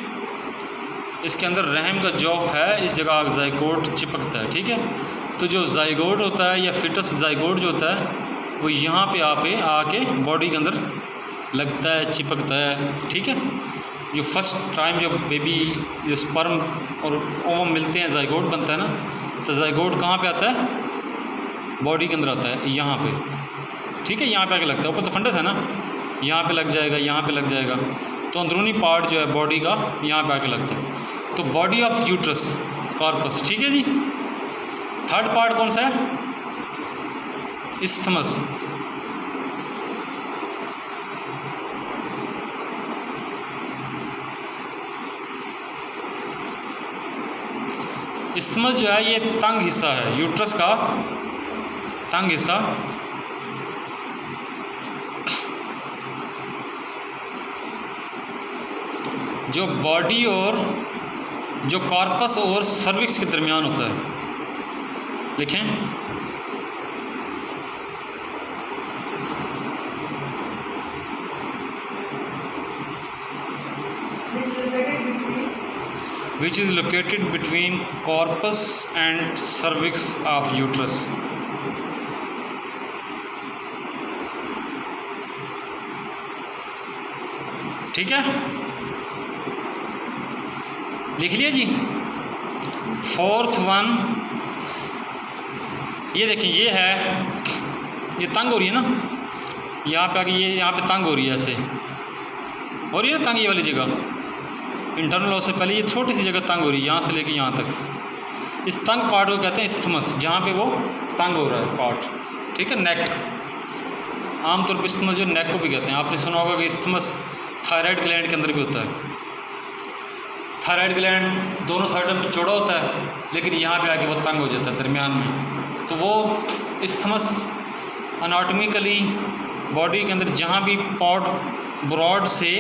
इसके अंदर रहम का जौफ है, इस जगह जाइगोट चिपकता है, ठीक है। तो जो जाइगोट होता है या फिटस जाइगोट जो होता है वो यहाँ पे आके बॉडी के अंदर लगता है, चिपकता है, ठीक है। जो फर्स्ट टाइम जो बेबी जो स्पर्म और ओवम मिलते हैं, जाइगोट बनता है ना, तो जाइगोट कहाँ पे आता है, बॉडी के अंदर आता है, यहाँ पे, ठीक है। यहाँ पे आके लगता है, ऊपर तो फंडस है ना, यहाँ पे लग जाएगा, यहाँ पे लग जाएगा। तो अंदरूनी पार्ट जो है बॉडी का यहाँ पे आके लगता है। तो बॉडी ऑफ यूट्रस कॉर्पस, ठीक है जी। थर्ड पार्ट कौन सा है, इस्थमस। इस्थमस जो है ये तंग हिस्सा है यूट्रस का, तंग हिस्सा, जो बॉडी और जो कॉर्पस और सर्विक्स के दरमियान होता है। लिखें which is located between corpus and cervix of uterus. ठीक है, लिख लिया जी। फोर्थ वन, ये देखिए, ये है, ये तंग हो रही है ना, यहाँ पे आके ये यहाँ पे तंग हो रही है, ऐसे हो रही है ना तंग, ये वाली जगह इंटरनल ऑस से पहले ये छोटी सी जगह तंग हो रही है, यहाँ से लेके यहाँ तक। इस तंग पार्ट को कहते हैं इस्थमस, जहाँ पे वो तंग हो रहा है पार्ट, ठीक है। नेक, आमतौर पर इस्थमस जो नेक को भी कहते हैं। आपने सुना होगा कि इस्थमस थायराइड ग्लैंड के अंदर भी होता है। थायराइड ग्लैंड दोनों साइडों में चौड़ा होता है, लेकिन यहाँ पे आके वो तंग हो जाता है दरमियान में, तो वो इस्थमस अनाटॉमिकली बॉडी के अंदर जहाँ भी पॉट ब्रॉड से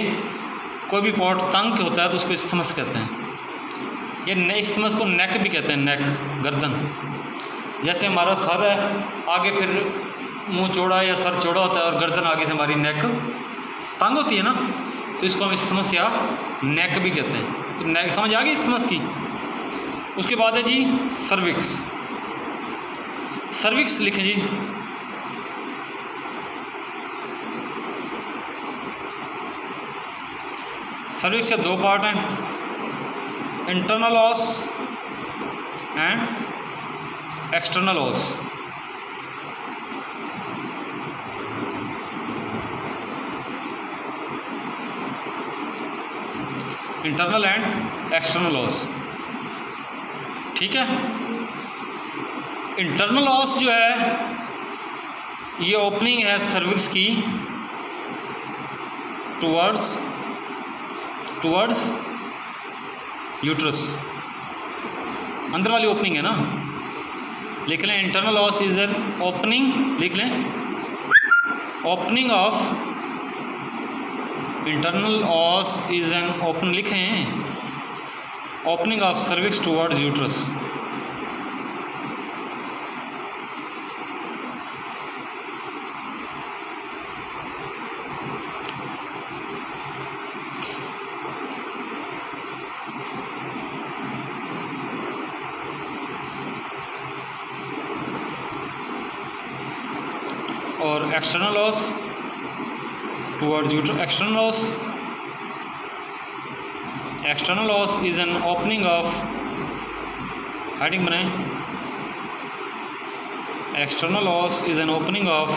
कोई भी पॉट तंग होता है तो उसको इस्थमस कहते हैं। ये इस्थमस को नेक भी कहते हैं, नेक, गर्दन। जैसे हमारा सर है, आगे फिर मुंह चौड़ा या सर चौड़ा होता है और गर्दन आगे से हमारी नेक तंग होती है ना, तो इसको हम इस्थमस या नेक भी कहते हैं। तो नेक समझ आ गई इस्थमस की। उसके बाद है जी सर्विक्स। सर्विक्स लिखें जी। सर्विक्स के दो पार्ट हैं, internal os and external os. Internal and external os, ठीक है। इंटरनल ऑस जो है ये ओपनिंग है सर्विक्स की टुवर्ड्स यूट्रस, अंदर वाली ओपनिंग है ना। लिख लें internal os is an opening, लिख लें opening of internal os is an open, लिखें opening of cervix towards uterus. और external os towards uterus, external os is an opening of, heading बनाएं, external os is an opening of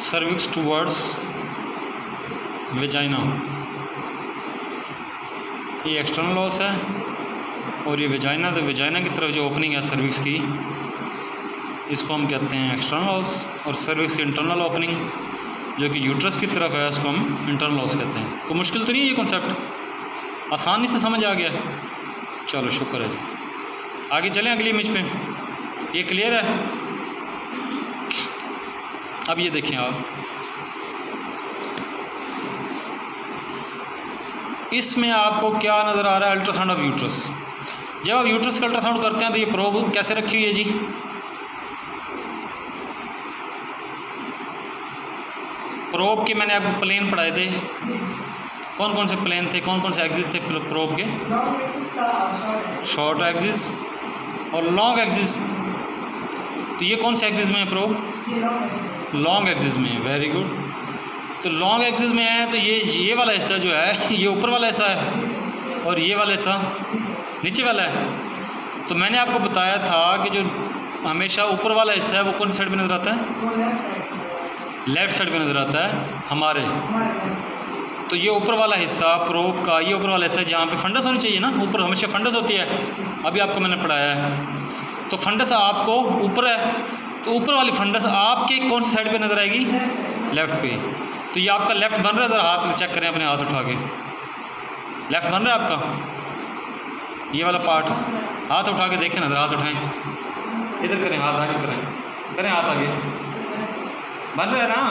cervix towards vagina। ये external ऑस है और ये vagina, तो vagina की तरफ जो ओपनिंग है सर्विक्स की, इसको हम कहते हैं एक्सटर्नल ऑस। और सर्विक्स की इंटरनल ओपनिंग जो कि यूट्रस की तरफ है, उसको हम इंटरनल ऑस कहते हैं। कोई मुश्किल तो नहीं है, ये कॉन्सेप्ट आसानी से समझ आ गया। चलो शुक्र है जी, आगे चलें अगली इमेज पे। ये क्लियर है? अब ये देखें आप, इसमें आपको क्या नज़र आ रहा है? Ultrasound of uterus. जब आप यूट्रस का अल्ट्रासाउंड करते हैं तो ये प्रोब कैसे रखी हुई है जी? प्रोब के मैंने आपको प्लेन पढ़ाए थे, कौन कौन से प्लेन थे, कौन कौन से एक्सिस थे प्रोब के? शॉर्ट एक्सिस और लॉन्ग एक्सिस। तो ये कौन से एक्सिस में है प्रोब? लॉन्ग एक्सिस में है। Very good. तो लॉन्ग एक्सिस में है तो ये वाला हिस्सा जो है ये ऊपर वाला हिस्सा है और ये वाला हिस्सा नीचे वाला है। तो मैंने आपको बताया था कि जो हमेशा ऊपर वाला हिस्सा है वो कौन सी साइड पे नज़र आता है? लेफ़्ट साइड पे नज़र आता है हमारे। तो ये ऊपर वाला हिस्सा प्रोब का, ये ऊपर वाला हिस्सा जहाँ पे फंडस होनी चाहिए ना, ऊपर हमेशा फंडस होती है, अभी आपको मैंने पढ़ाया है। तो फंडस आपको ऊपर है, तो ऊपर वाली फंडस आपके कौन सी साइड पे नज़र आएगी? लेफ़्ट पे। तो ये आपका लेफ़्ट बन रहा है, ज़रा हाथ चेक करें अपने, हाथ उठा के। लेफ़्ट बन रहा है आपका ये वाला पार्ट? हाथ उठा के देखें ना, ज़रा हाथ उठाएँ, इधर करें, हाथ आगे करें हाथ आगे, बन रहा है ना।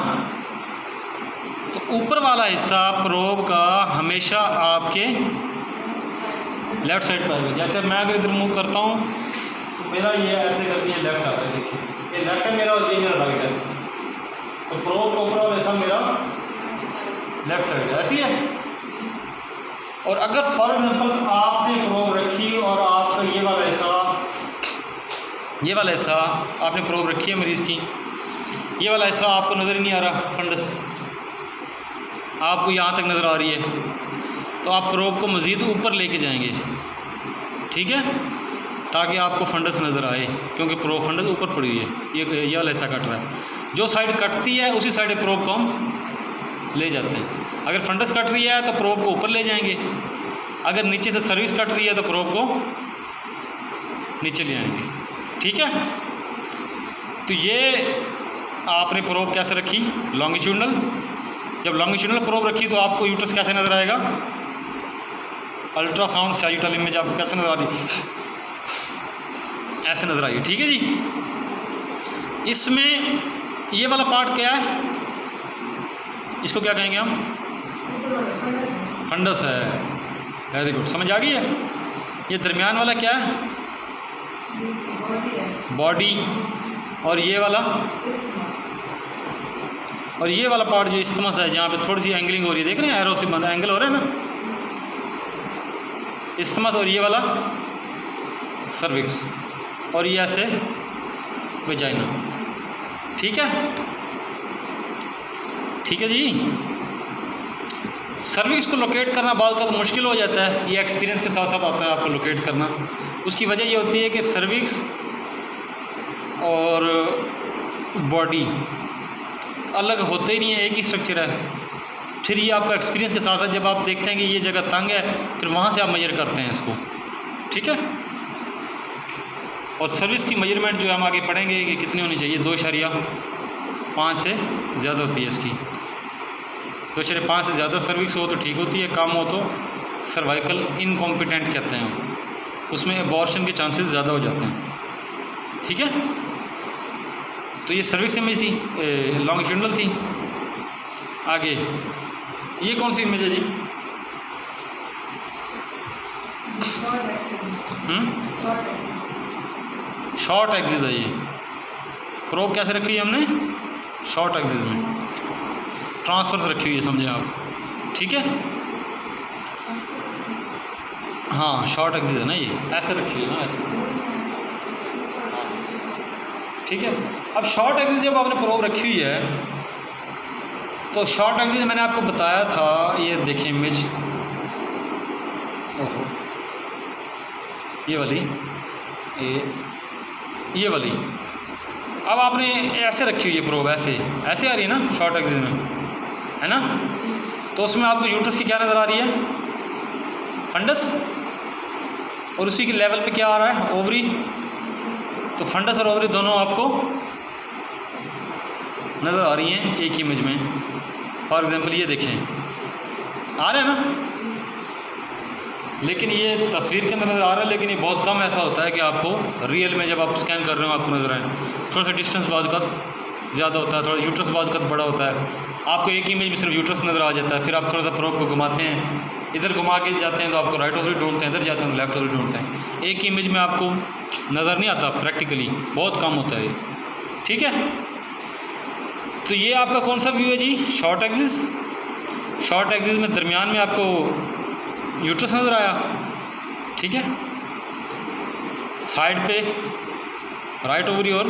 तो ऊपर वाला हिस्सा प्रोब का हमेशा आपके लेफ़्ट साइड पर आएगा। जैसे मैं अगर इधर मूव करता हूँ तो मेरा ये ऐसे करके लेफ़्ट आता है, देखिए ये लेफ़्ट है मेरा और ये मेरा राइट है। तो प्रोब का ऊपर वाला हिस्सा मेरा लेफ्ट साइड ऐसी है। और अगर फॉर एग्जाम्पल आपने प्रोब रखी और आपका ये वाला हिस्सा आपने प्रोब रखी है मरीज़ की, ये वाला हिस्सा आपको नज़र ही नहीं आ रहा, फंडस आपको यहाँ तक नज़र आ रही है, तो आप प्रोब को मज़ीद ऊपर लेके जाएंगे, ठीक है, ताकि आपको फंडस नज़र आए, क्योंकि प्रोब फंडस ऊपर पड़ी हुई है, ये वाला हिस्सा कट रहा है। जो साइड कटती है उसी साइड प्रोब को हम ले जाते हैं। अगर फंडस कट रही है तो प्रोब को ऊपर ले जाएंगे, अगर नीचे से सर्विस कट रही है तो प्रोब को नीचे ले आएंगे, ठीक है। तो ये आपने प्रोब कैसे रखी, लॉन्गिट्यूडनल। जब लॉन्गिट्यूडनल प्रोब रखी तो आपको यूट्रस कैसे नज़र आएगा, अल्ट्रासाउंड सैजिटल इमेज आपको कैसे नज़र आ रही, ऐसे नज़र आई, ठीक है जी। इसमें ये वाला पार्ट क्या है, इसको क्या कहेंगे हम, फंडस है। वेरी गुड, समझ आ गई है। ये दरमियान वाला क्या है, बॉडी, और ये वाला पार्ट जो इस्तमस है, जहाँ पे थोड़ी सी एंगलिंग हो रही है, देख रहे हैं एरो से एंगल हो रहा है ना, इस्तमस, और ये वाला सर्विक्स, और ये ऐसे वेजाइना, ठीक है, ठीक है जी। सर्विक्स को लोकेट करना बाद का तो मुश्किल हो जाता है, ये एक्सपीरियंस के साथ साथ आता है आपको लोकेट करना। उसकी वजह ये होती है कि सर्विक्स और बॉडी अलग होते ही नहीं है, एक ही स्ट्रक्चर है। फिर ये आपका एक्सपीरियंस के साथ साथ जब आप देखते हैं कि ये जगह तंग है, फिर वहाँ से आप मेजर करते हैं इसको, ठीक है। और सर्विस की मेजरमेंट जो हम आगे पढ़ेंगे कि कितनी होनी चाहिए, 2.5 से ज़्यादा होती है इसकी, 2.5 से ज़्यादा सर्विक्स हो तो ठीक होती है, कम हो तो सर्वाइकल इनकॉम्पिटेंट कहते हैं, उसमें एबॉर्शन के चांसेस ज़्यादा हो जाते हैं, ठीक है। तो ये सर्विक्स इमेज थी, लॉन्गिट्यूडनल थी। आगे ये कौन सी इमेज है जी, शॉर्ट एक्सिस है। ये प्रोब कैसे रखी है हमने, शॉर्ट एक्सिस में ट्रांसफर्स रखी हुई है, समझे आप, ठीक है। हाँ शॉर्ट एक्सिस है ना, ये ऐसे रखी हुई है ना, ऐसे, ठीक है। अब शॉर्ट एक्सिस जब आपने प्रोब रखी हुई है तो शॉर्ट एक्सिस मैंने आपको बताया था, ये देखिए इमेज, ओहो ये वाली, ये वाली, अब आपने ऐसे रखी हुई है प्रोब, ऐसे ऐसे आ रही है ना शॉर्ट एक्सिस में, है ना। तो उसमें आपको यूट्रस की क्या नज़र आ रही है, फंडस, और उसी के लेवल पे क्या आ रहा है, ओवरी। तो फंडस और ओवरी दोनों आपको नज़र आ रही हैं एक इमेज में। फॉर एग्जांपल ये देखें, आ रहा है ना, लेकिन ये तस्वीर के अंदर नज़र आ रहा है, लेकिन ये बहुत कम ऐसा होता है कि आपको रियल में जब आप स्कैन कर रहे हो आपको नज़र आए। थोड़ा सा डिस्टेंस बाज़ ज़्यादा होता है, थोड़ा यूट्रस बाज़ बड़ा होता है, आपको एक इमेज में सिर्फ यूट्रस नज़र आ जाता है, फिर आप थोड़ा सा प्रोब को घुमाते हैं, इधर घुमा के जाते हैं तो आपको राइट ओवरी ढूंढते हैं, इधर जाते हैं तो लेफ्ट ओवरी ढूंढते हैं। एक इमेज में आपको नज़र नहीं आता, प्रैक्टिकली बहुत कम होता है, ठीक है। तो ये आपका कौन सा व्यू है जी, शॉर्ट एक्सिस। शॉर्ट एक्सिस में दरमियान में आपको यूट्रस नज़र आया, ठीक है, साइड पे राइट ओवरी और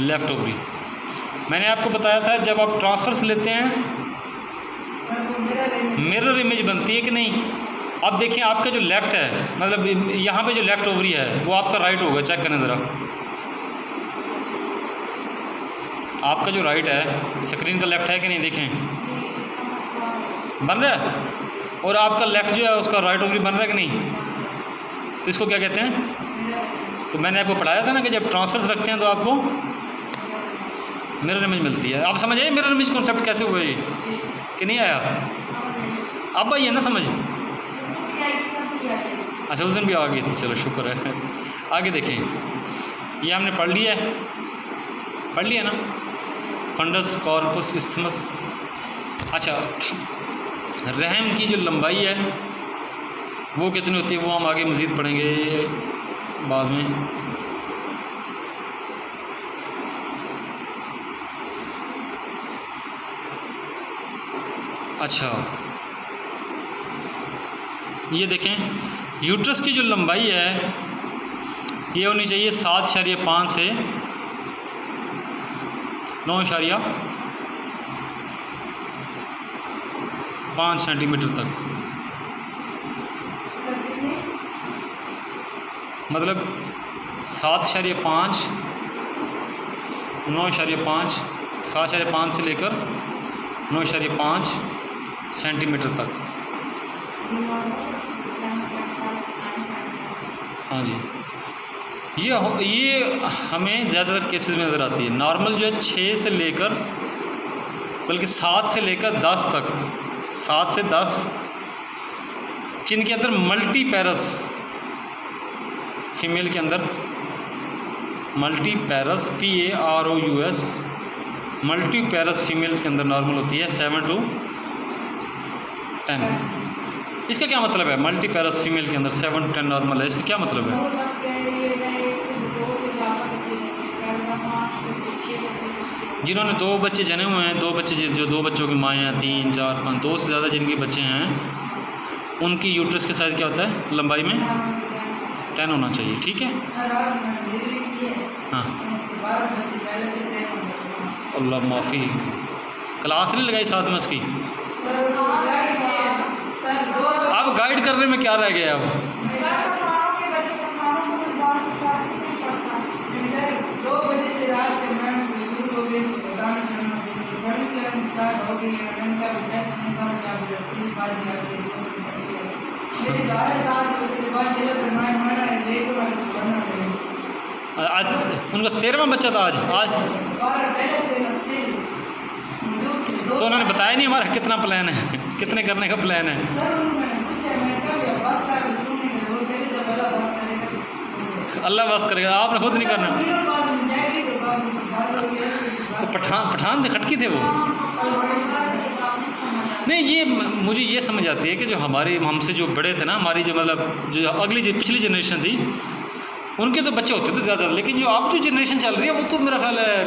लेफ्ट ओवरी। मैंने आपको बताया था जब आप ट्रांसफर्स लेते हैं मिरर इमेज बनती है कि नहीं। अब देखिए आपका जो लेफ़्ट है, मतलब यहाँ पे जो लेफ़्ट ओवरी है वो आपका राइट होगा, चेक करें ज़रा। आपका जो राइट है स्क्रीन का लेफ़्ट है कि नहीं, देखें बन रहा है, और आपका लेफ़्ट जो है उसका राइट ओवरी बन रहा है कि नहीं। तो इसको क्या कहते हैं, तो मैंने आपको पढ़ाया था ना कि जब ट्रांसफर्स रखते हैं तो आपको मिरर इमेज मिलती है। आप समझ आए मिरर इमेज कॉन्सेप्ट कैसे हुआ ये कि नहीं आया, अब आई है ना समझ। अच्छा उस दिन भी आ गई थी, चलो शुक्र है। आगे देखें, ये हमने पढ़ लिया है, पढ़ लिया ना, फंडस कॉर्पस इस्थमस। अच्छा रहम की जो लंबाई है वो कितनी होती है वो हम आगे मज़ीद पढ़ेंगे बाद में। अच्छा, ये देखें यूट्रस की जो लंबाई है ये होनी चाहिए 7.5 से 9.5 सेंटीमीटर तक। मतलब 7.5 9.5 7.5 से लेकर 9.5 सेंटीमीटर तक। हाँ जी, ये हमें ज़्यादातर केसेस में नज़र आती है। नॉर्मल जो है 6 से लेकर बल्कि 7 से लेकर 10 तक, 7 से 10 जिनके अंदर मल्टीपैरस, फीमेल के अंदर मल्टीपैरस PAROUS मल्टीपैरस फीमेल्स के अंदर नॉर्मल होती है 7 to 10। इसका क्या मतलब है? मल्टीपैरस फीमेल के अंदर 7 to 10 नॉर्मल है, इसका क्या मतलब है? जिन्होंने 2 बच्चे जने हुए हैं, 2 बच्चे जो 2 बच्चों की माँ हैं, 3 4 5 2 से ज़्यादा जिनके बच्चे हैं, उनकी यूट्रस का साइज़ क्या होता है? लंबाई में 10 होना चाहिए। ठीक है, हाँ। अल्लाह माफ़ी, क्लास नहीं लगाई साथ में उसकी? अब गाइड करने में क्या रह गया? अब आज उनका 13वां बच्चा था। आज तो उन्होंने बताया नहीं हमारा कितना प्लान है, कितने करने का प्लान है। अल्लाह बस करेगा, आपने खुद नहीं करना। तो पठान खटकी थे वो। नहीं, ये मुझे ये समझ आती है कि जो हमारे हमसे जो बड़े थे ना, हमारी जो मतलब जो अगली पिछली जनरेशन थी, उनके तो बच्चे होते थे ज़्यादा, लेकिन जो अब जो जनरेशन चल रही है वो तो मेरा ख्याल है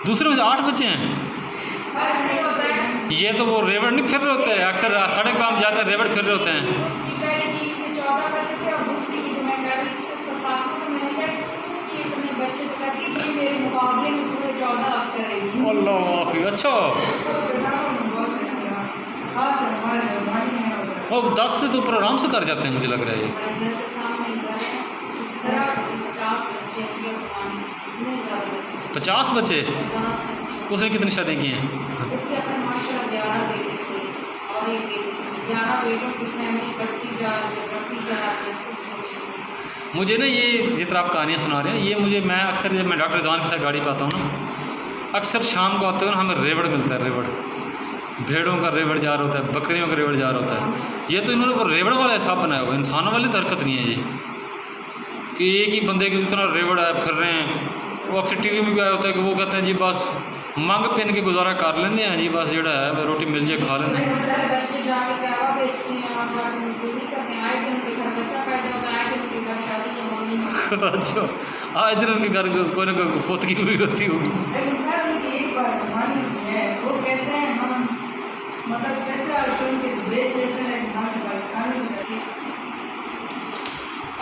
दूसरे में से 8 बच्चे हैं। ये तो वो रेवड़ नहीं फिर रहे होते हैं, अक्सर सड़क काम जाते हैं रेवड़ फिर रहे होते हैं। अच्छा, वो 10 से तो ऊपर आराम से कर जाते हैं, मुझे लग रहा है ये। 50 बच्चे? उसने कितनी शादी की हैं? मुझे ना ये जिस तरह आप कहानियाँ सुना रहे हैं, ये मैं अक्सर जब मैं डॉक्टर रिजवान के साथ गाड़ी पे आता हूँ ना, अक्सर शाम को आते हुए ना हमें रेवड़ मिलता है। रेवड़, भेड़ों का रेवड़ जा रहा होता है, बकरियों का रेवड़ जा रहा होता है। ये तो इन्होंने वो रेवड़ वाला हिसाब बनाया हुआ, इंसानों वाली तो हरकत नहीं है ये कि एक ही बंदे के इतना रेवड़ है फिर रहे हैं। वो अक्सर टीवी में भी आया होता है कि वो कहते हैं जी बस मंग पिन के गुजारा कर लेंगे हैं जी, बस जोड़ा है रोटी मिल जाए खा लेंगे। अच्छा, आज दिन उनके घर कोई ना कोई फोतगी हुई होती होगी।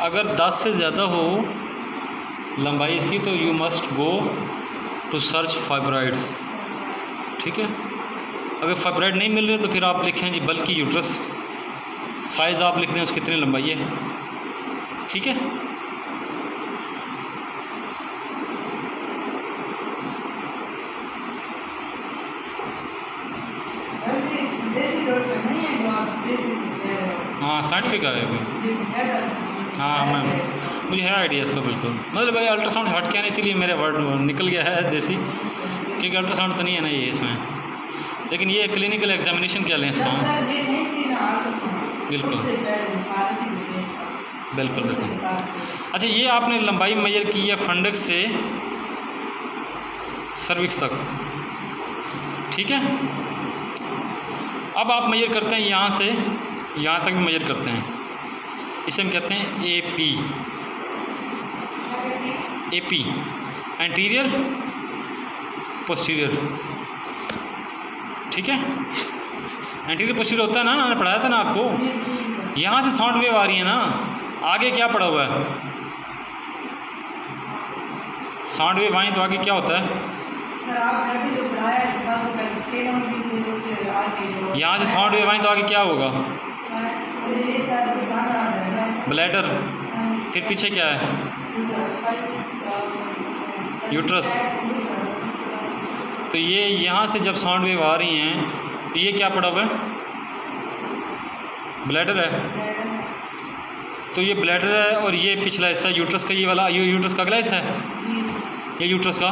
अगर 10 से ज़्यादा हो लंबाई इसकी तो you must go to search fibroids. ठीक है, अगर फाइब्रॉइड नहीं मिल रहे तो फिर आप लिखें जी बल्कि यूट्रस, साइज़ आप लिख दें उसकी कितनी लंबाई है। ठीक है, हाँ साइंटिफिक है अभी। हाँ मैम, मुझे है आइडिया इसका बिल्कुल। मतलब भाई अल्ट्रासाउंड हट के आने, इसीलिए मेरे वर्ड निकल गया है देसी, क्योंकि अल्ट्रासाउंड तो नहीं है ना ये इसमें। लेकिन ये क्लिनिकल एग्जामिनेशन क्या लें इसका? बिल्कुल बिल्कुल बिल्कुल। अच्छा, ये आपने लंबाई मेजर की है फंडक्स से सर्विक्स तक। ठीक है, अब आप मेजर करते हैं यहाँ से यहाँ तक भी मेजर करते हैं, इसे हम कहते हैं AP। AP, एंटीरियर पोस्टीरियर, ठीक है। एंटीरियर पोस्टीरियर होता है ना, मैंने पढ़ाया था ना आपको। यहाँ से साउंड वेव आ रही है ना, आगे क्या पड़ा हुआ है? साउंड वेव आई तो आगे क्या होता है? यहाँ से साउंड वेव आई तो आगे क्या होगा? ब्लैडर, फिर पीछे क्या है? यूट्रस। तो ये यहाँ से जब साउंड वेव आ रही हैं तो ये क्या पड़ा हुआ है? ब्लैडर है। तो ये ब्लैडर है और ये पिछला हिस्सा यूट्रस का, ये वाला ये यूट्रस का अगला हिस्सा है, ये यूट्रस का।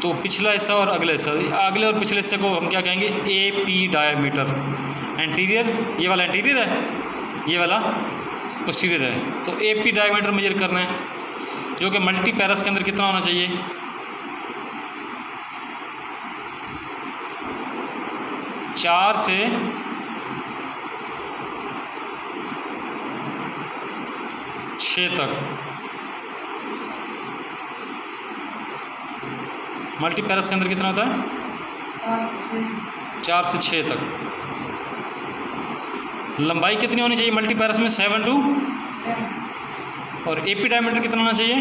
तो पिछला हिस्सा और अगला हिस्सा, अगले और पिछले हिस्से को हम क्या कहेंगे? AP diameter. एंटीरियर, ये वाला एंटीरियर है, ये वाला पोस्टीरियर है। तो AP डायमीटर मेजर करना है, जो कि मल्टी पैरस के अंदर कितना होना चाहिए? 4 से 6 तक। मल्टी पैरस के अंदर कितना होता है? 4 से 6 तक। लंबाई कितनी होनी चाहिए मल्टी पैरस में? 7 to, और AP डायमीटर कितना होना चाहिए?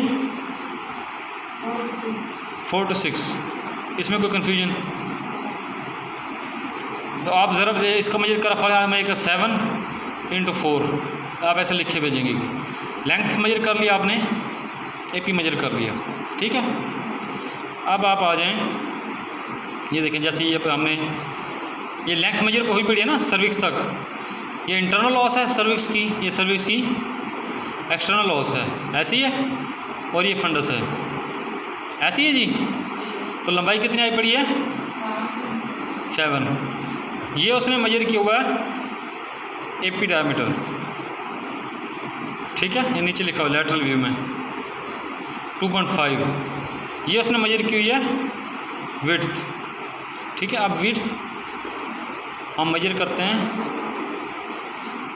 4 to 6। इसमें कोई कन्फ्यूजन? तो आप ज़रा इसका मेजर करा फल मैं 7 into 4, आप ऐसे लिख के भेजेंगे। लेंथ मेजर कर लिया आपने, AP मेजर कर लिया, ठीक है। अब आप आ जाएं, ये देखें जैसे ये पे हमने ये लेंथ मेजर हुई पड़ी है ना सर्विक्स तक। ये इंटरनल लॉस है सर्विक्स की, ये सर्विक्स की एक्सटर्नल लॉस है, ऐसी है। और ये फंडस है, ऐसी है जी। तो लंबाई कितनी आई पड़ी है? 7। ये उसने मेजर किया हुआ है AP डायमीटर, ठीक है। ये नीचे लिखा हुआ लैटरल व्यू में 2.5। ये उसने मेजर की हुई है विड्थ, ठीक है। अब विड्थ हम मेजर करते हैं।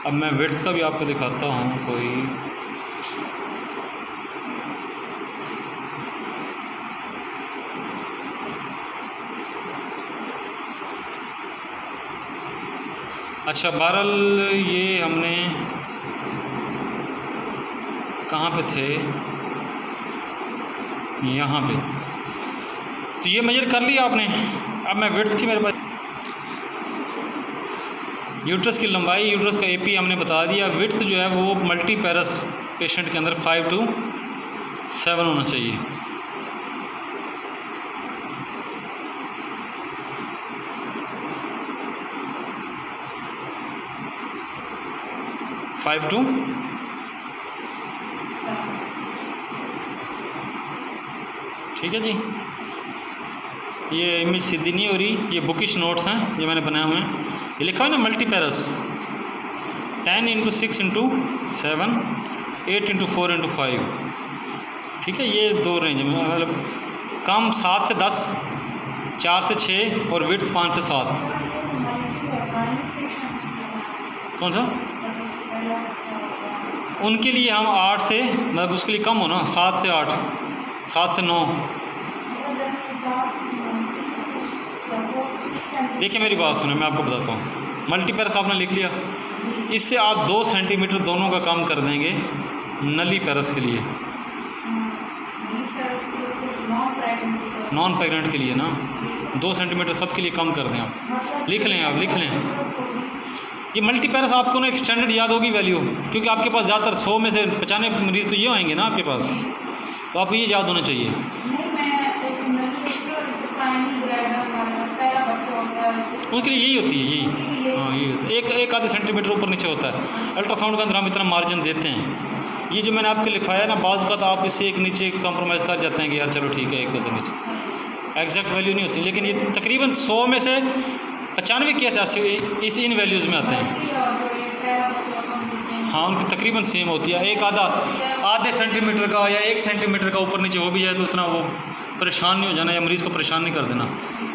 अब मैं विड्थ का भी आपको दिखाता हूँ कोई। अच्छा, बहरहाल ये हमने कहाँ पे थे? यहाँ पे। तो ये मेजर कर लिया आपने। अब मैं विड्थ की, मेरे पास यूट्रस की लंबाई, यूट्रस का AP हमने बता दिया। विड्थ जो है वो मल्टी पैरस पेशेंट के अंदर 5 to 7 होना चाहिए। ठीक है जी। ये इमेज सीधी नहीं हो रही, ये बुकिश नोट्स हैं ये मैंने बनाए हुए हैं। ये लिखा है ना multi पैरस 10 into 6 into 7, 8 into 4 into 5, ठीक है। ये 2 रेंज में, मतलब कम 7 से 10, 4 से 6 और विड्थ 5 से 7। कौन सा? उनके लिए हम 8 से, मतलब उसके लिए कम हो ना, 7 से 8, 7 से 9। देखिए मेरी बात सुने, मैं आपको बताता हूँ। मल्टी पैरस आपने लिख लिया, इससे आप 2 सेंटीमीटर दोनों का काम कर देंगे नली पैरस के लिए, नॉन प्रेग्नेंट के लिए ना। 2 सेंटीमीटर सब के लिए कम कर दें आप। लिख लें, आप लिख लें। ये मल्टी पैरस आपको ना एक स्टैंडर्ड याद होगी वैल्यू, क्योंकि आपके पास ज़्यादातर 100 में से 95 मरीज़ तो ये आएंगे ना आपके पास, तो आपको ये याद होना चाहिए। उनके लिए यही होती है, यही हाँ यही होता है। एक आधे सेंटीमीटर ऊपर नीचे होता है। अल्ट्रासाउंड के अंदर हम इतना मार्जिन देते हैं। ये जो मैंने आपको लिखवाया ना, बाज़ का तो आप इससे एक नीचे कंप्रोमाइज़ कर जाते हैं कि यार चलो ठीक है, एक आधे नीचे एग्जैक्ट वैल्यू नहीं होती, लेकिन ये तकरीबन 100 में से 95 केस ऐसे इस इन वैल्यूज़ में आते हैं। हाँ, उनकी तकरीबन सेम होती है। एक आधे सेंटीमीटर का या 1 सेंटीमीटर का ऊपर नीचे हो भी जाए तो उतना वो परेशान नहीं हो जाना, या मरीज़ को परेशान नहीं कर देना।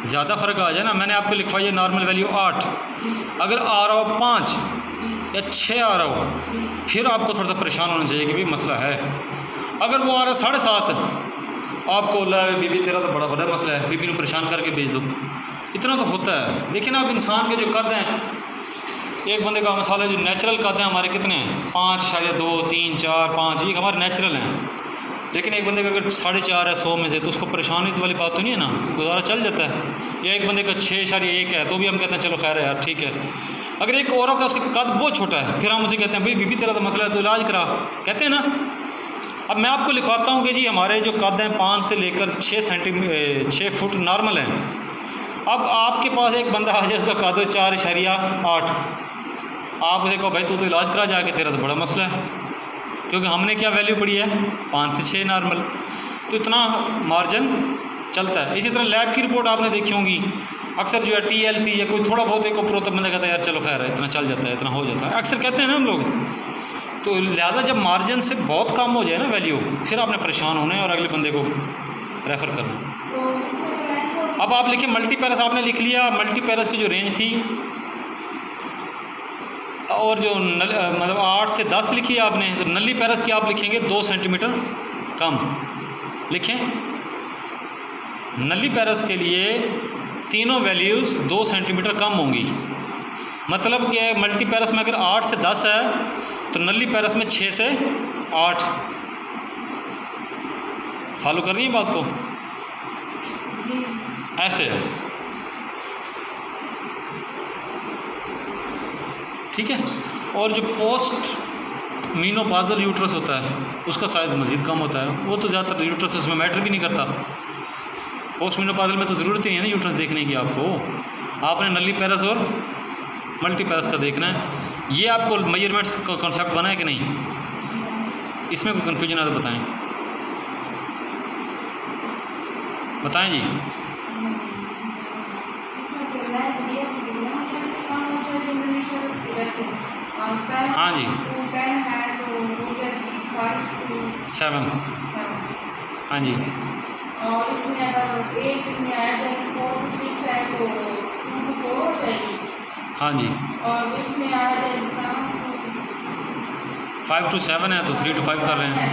ज़्यादा फ़र्क आ जाए ना, मैंने आपको लिखवाई है नॉर्मल वैल्यू 8, अगर आ रहा हो 5 या 6 आ रहा हो, फिर आपको थोड़ा सा परेशान होना चाहिए कि भाई मसला है। अगर वो आ रहा है 7.5, आपको बोला है बीबी तेरा तो बड़ा बड़ा मसला है, बीबी को परेशान करके भेज दो, इतना तो होता है। देखिए ना, अब इंसान के जो कद हैं, एक बंदे का मसाला जो नेचुरल कद हैं हमारे कितने हैं, 5.2, 3, 4, 5, ये हमारे नेचुरल हैं। लेकिन एक बंदे का अगर 4.5 है 100 में से, तो उसको परेशानी वाली बात तो नहीं है ना, गुजारा चल जाता है। या एक बंदे का 6.1 है, तो भी हम कहते हैं चलो खैर है यार, ठीक है। अगर एक औरत है, उसका कद बहुत छोटा है, फिर हम उसे कहते हैं भाई बीबी तेरा तो मसला है, तो इलाज करा, कहते हैं ना। अब मैं आपको लिखवाता हूँ कि जी हमारे जो कद हैं 5 से लेकर 6 फुट नॉर्मल हैं। अब आपके पास एक बंदा आ जाए, उसका कद 4.8, आप उसे कहो भाई तू तो इलाज करा जाके, तेरा तो बड़ा मसला है, क्योंकि हमने क्या वैल्यू पड़ी है 5 से 6 नॉर्मल, तो इतना मार्जिन चलता है। इसी तरह लैब की रिपोर्ट आपने देखी होंगी, अक्सर जो है TLC या कोई थोड़ा बहुत एक ऊपर होता बंदा कहता है यार चलो खैर है, इतना चल जाता है, इतना हो जाता है, अक्सर कहते हैं ना हम लोग। तो लिहाजा जब मार्जिन से बहुत कम हो जाए ना वैल्यू, फिर आपने परेशान होना है और अगले बंदे को रेफ़र करना। अब आप लिखिए मल्टीपैरस, आपने लिख लिया मल्टीपैरस की जो रेंज थी, और जो मतलब 8 से 10 लिखी है आपने, तो नली पैरस की आप लिखेंगे 2 सेंटीमीटर कम लिखें। नली पैरस के लिए तीनों वैल्यूज़ 2 सेंटीमीटर कम होंगी। मतलब कि मल्टी पैरस में अगर 8 से 10 है, तो नली पैरस में 6 से 8। फॉलो कर रही है बात को? ऐसे है, ठीक है। और जो पोस्ट मीनोपाजल यूट्रस होता है, उसका साइज़ मज़ीद कम होता है। वो तो ज़्यादातर यूट्रस उसमें मैटर भी नहीं करता। पोस्ट मीनोपाजल में तो ज़रूरत ही नहीं है ना यूट्रस देखने की आपको, आपने नली पैरस और मल्टी पैरस का देखना है। ये आपको मेजरमेंट्स का कॉन्सेप्ट बना है कि नहीं, इसमें कोई कन्फ्यूजन है तो बताएं, बताएं जी। हाँ जी, 7, हाँ जी। और इसमें अगर एक में आया जाए 4 to 6 है तो 2 to 4 हो जाएगी। हाँ जी। और एक में आया जाए 5 to 7 है तो 3 to 5 कर रहे हैं,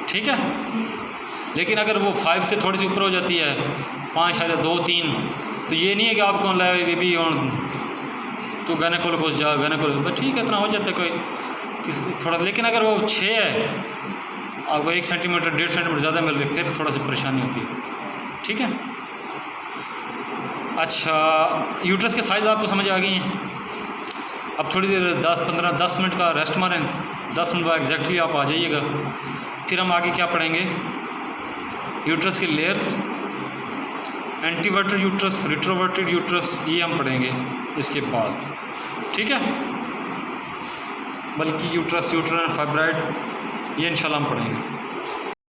ठीक है। लेकिन अगर वो 5 से थोड़ी सी ऊपर हो जाती है, 5.2, 3, तो ये नहीं है कि आपको लाए बेबी और तो गायनेकोलॉजिस्ट जा, गायनेकोलॉजिस्ट बस ठीक है, इतना हो जाता है कोई किस थोड़ा। लेकिन अगर वो 6 है, आपको 1 सेंटीमीटर 1.5 सेंटीमीटर ज़्यादा मिल रही है, फिर थोड़ा सी परेशानी होती है, ठीक है। अच्छा, यूट्रस के साइज़ आपको समझ आ गई हैं। अब थोड़ी देर 10 मिनट का रेस्ट मारें, 10 मिनट बाद एग्जैक्टली आप आ जाइएगा। फिर हम आगे क्या पढ़ेंगे, यूट्रस के लेयर्स, एंटीवर्टेड यूट्रस, रिट्रोवर्टेड यूट्रस, ये हम पढ़ेंगे इसके बाद, ठीक है। बल्कि यूट्रस, यूट्राइन फाइब्राइड, ये इंशाल्लाह हम पढ़ेंगे।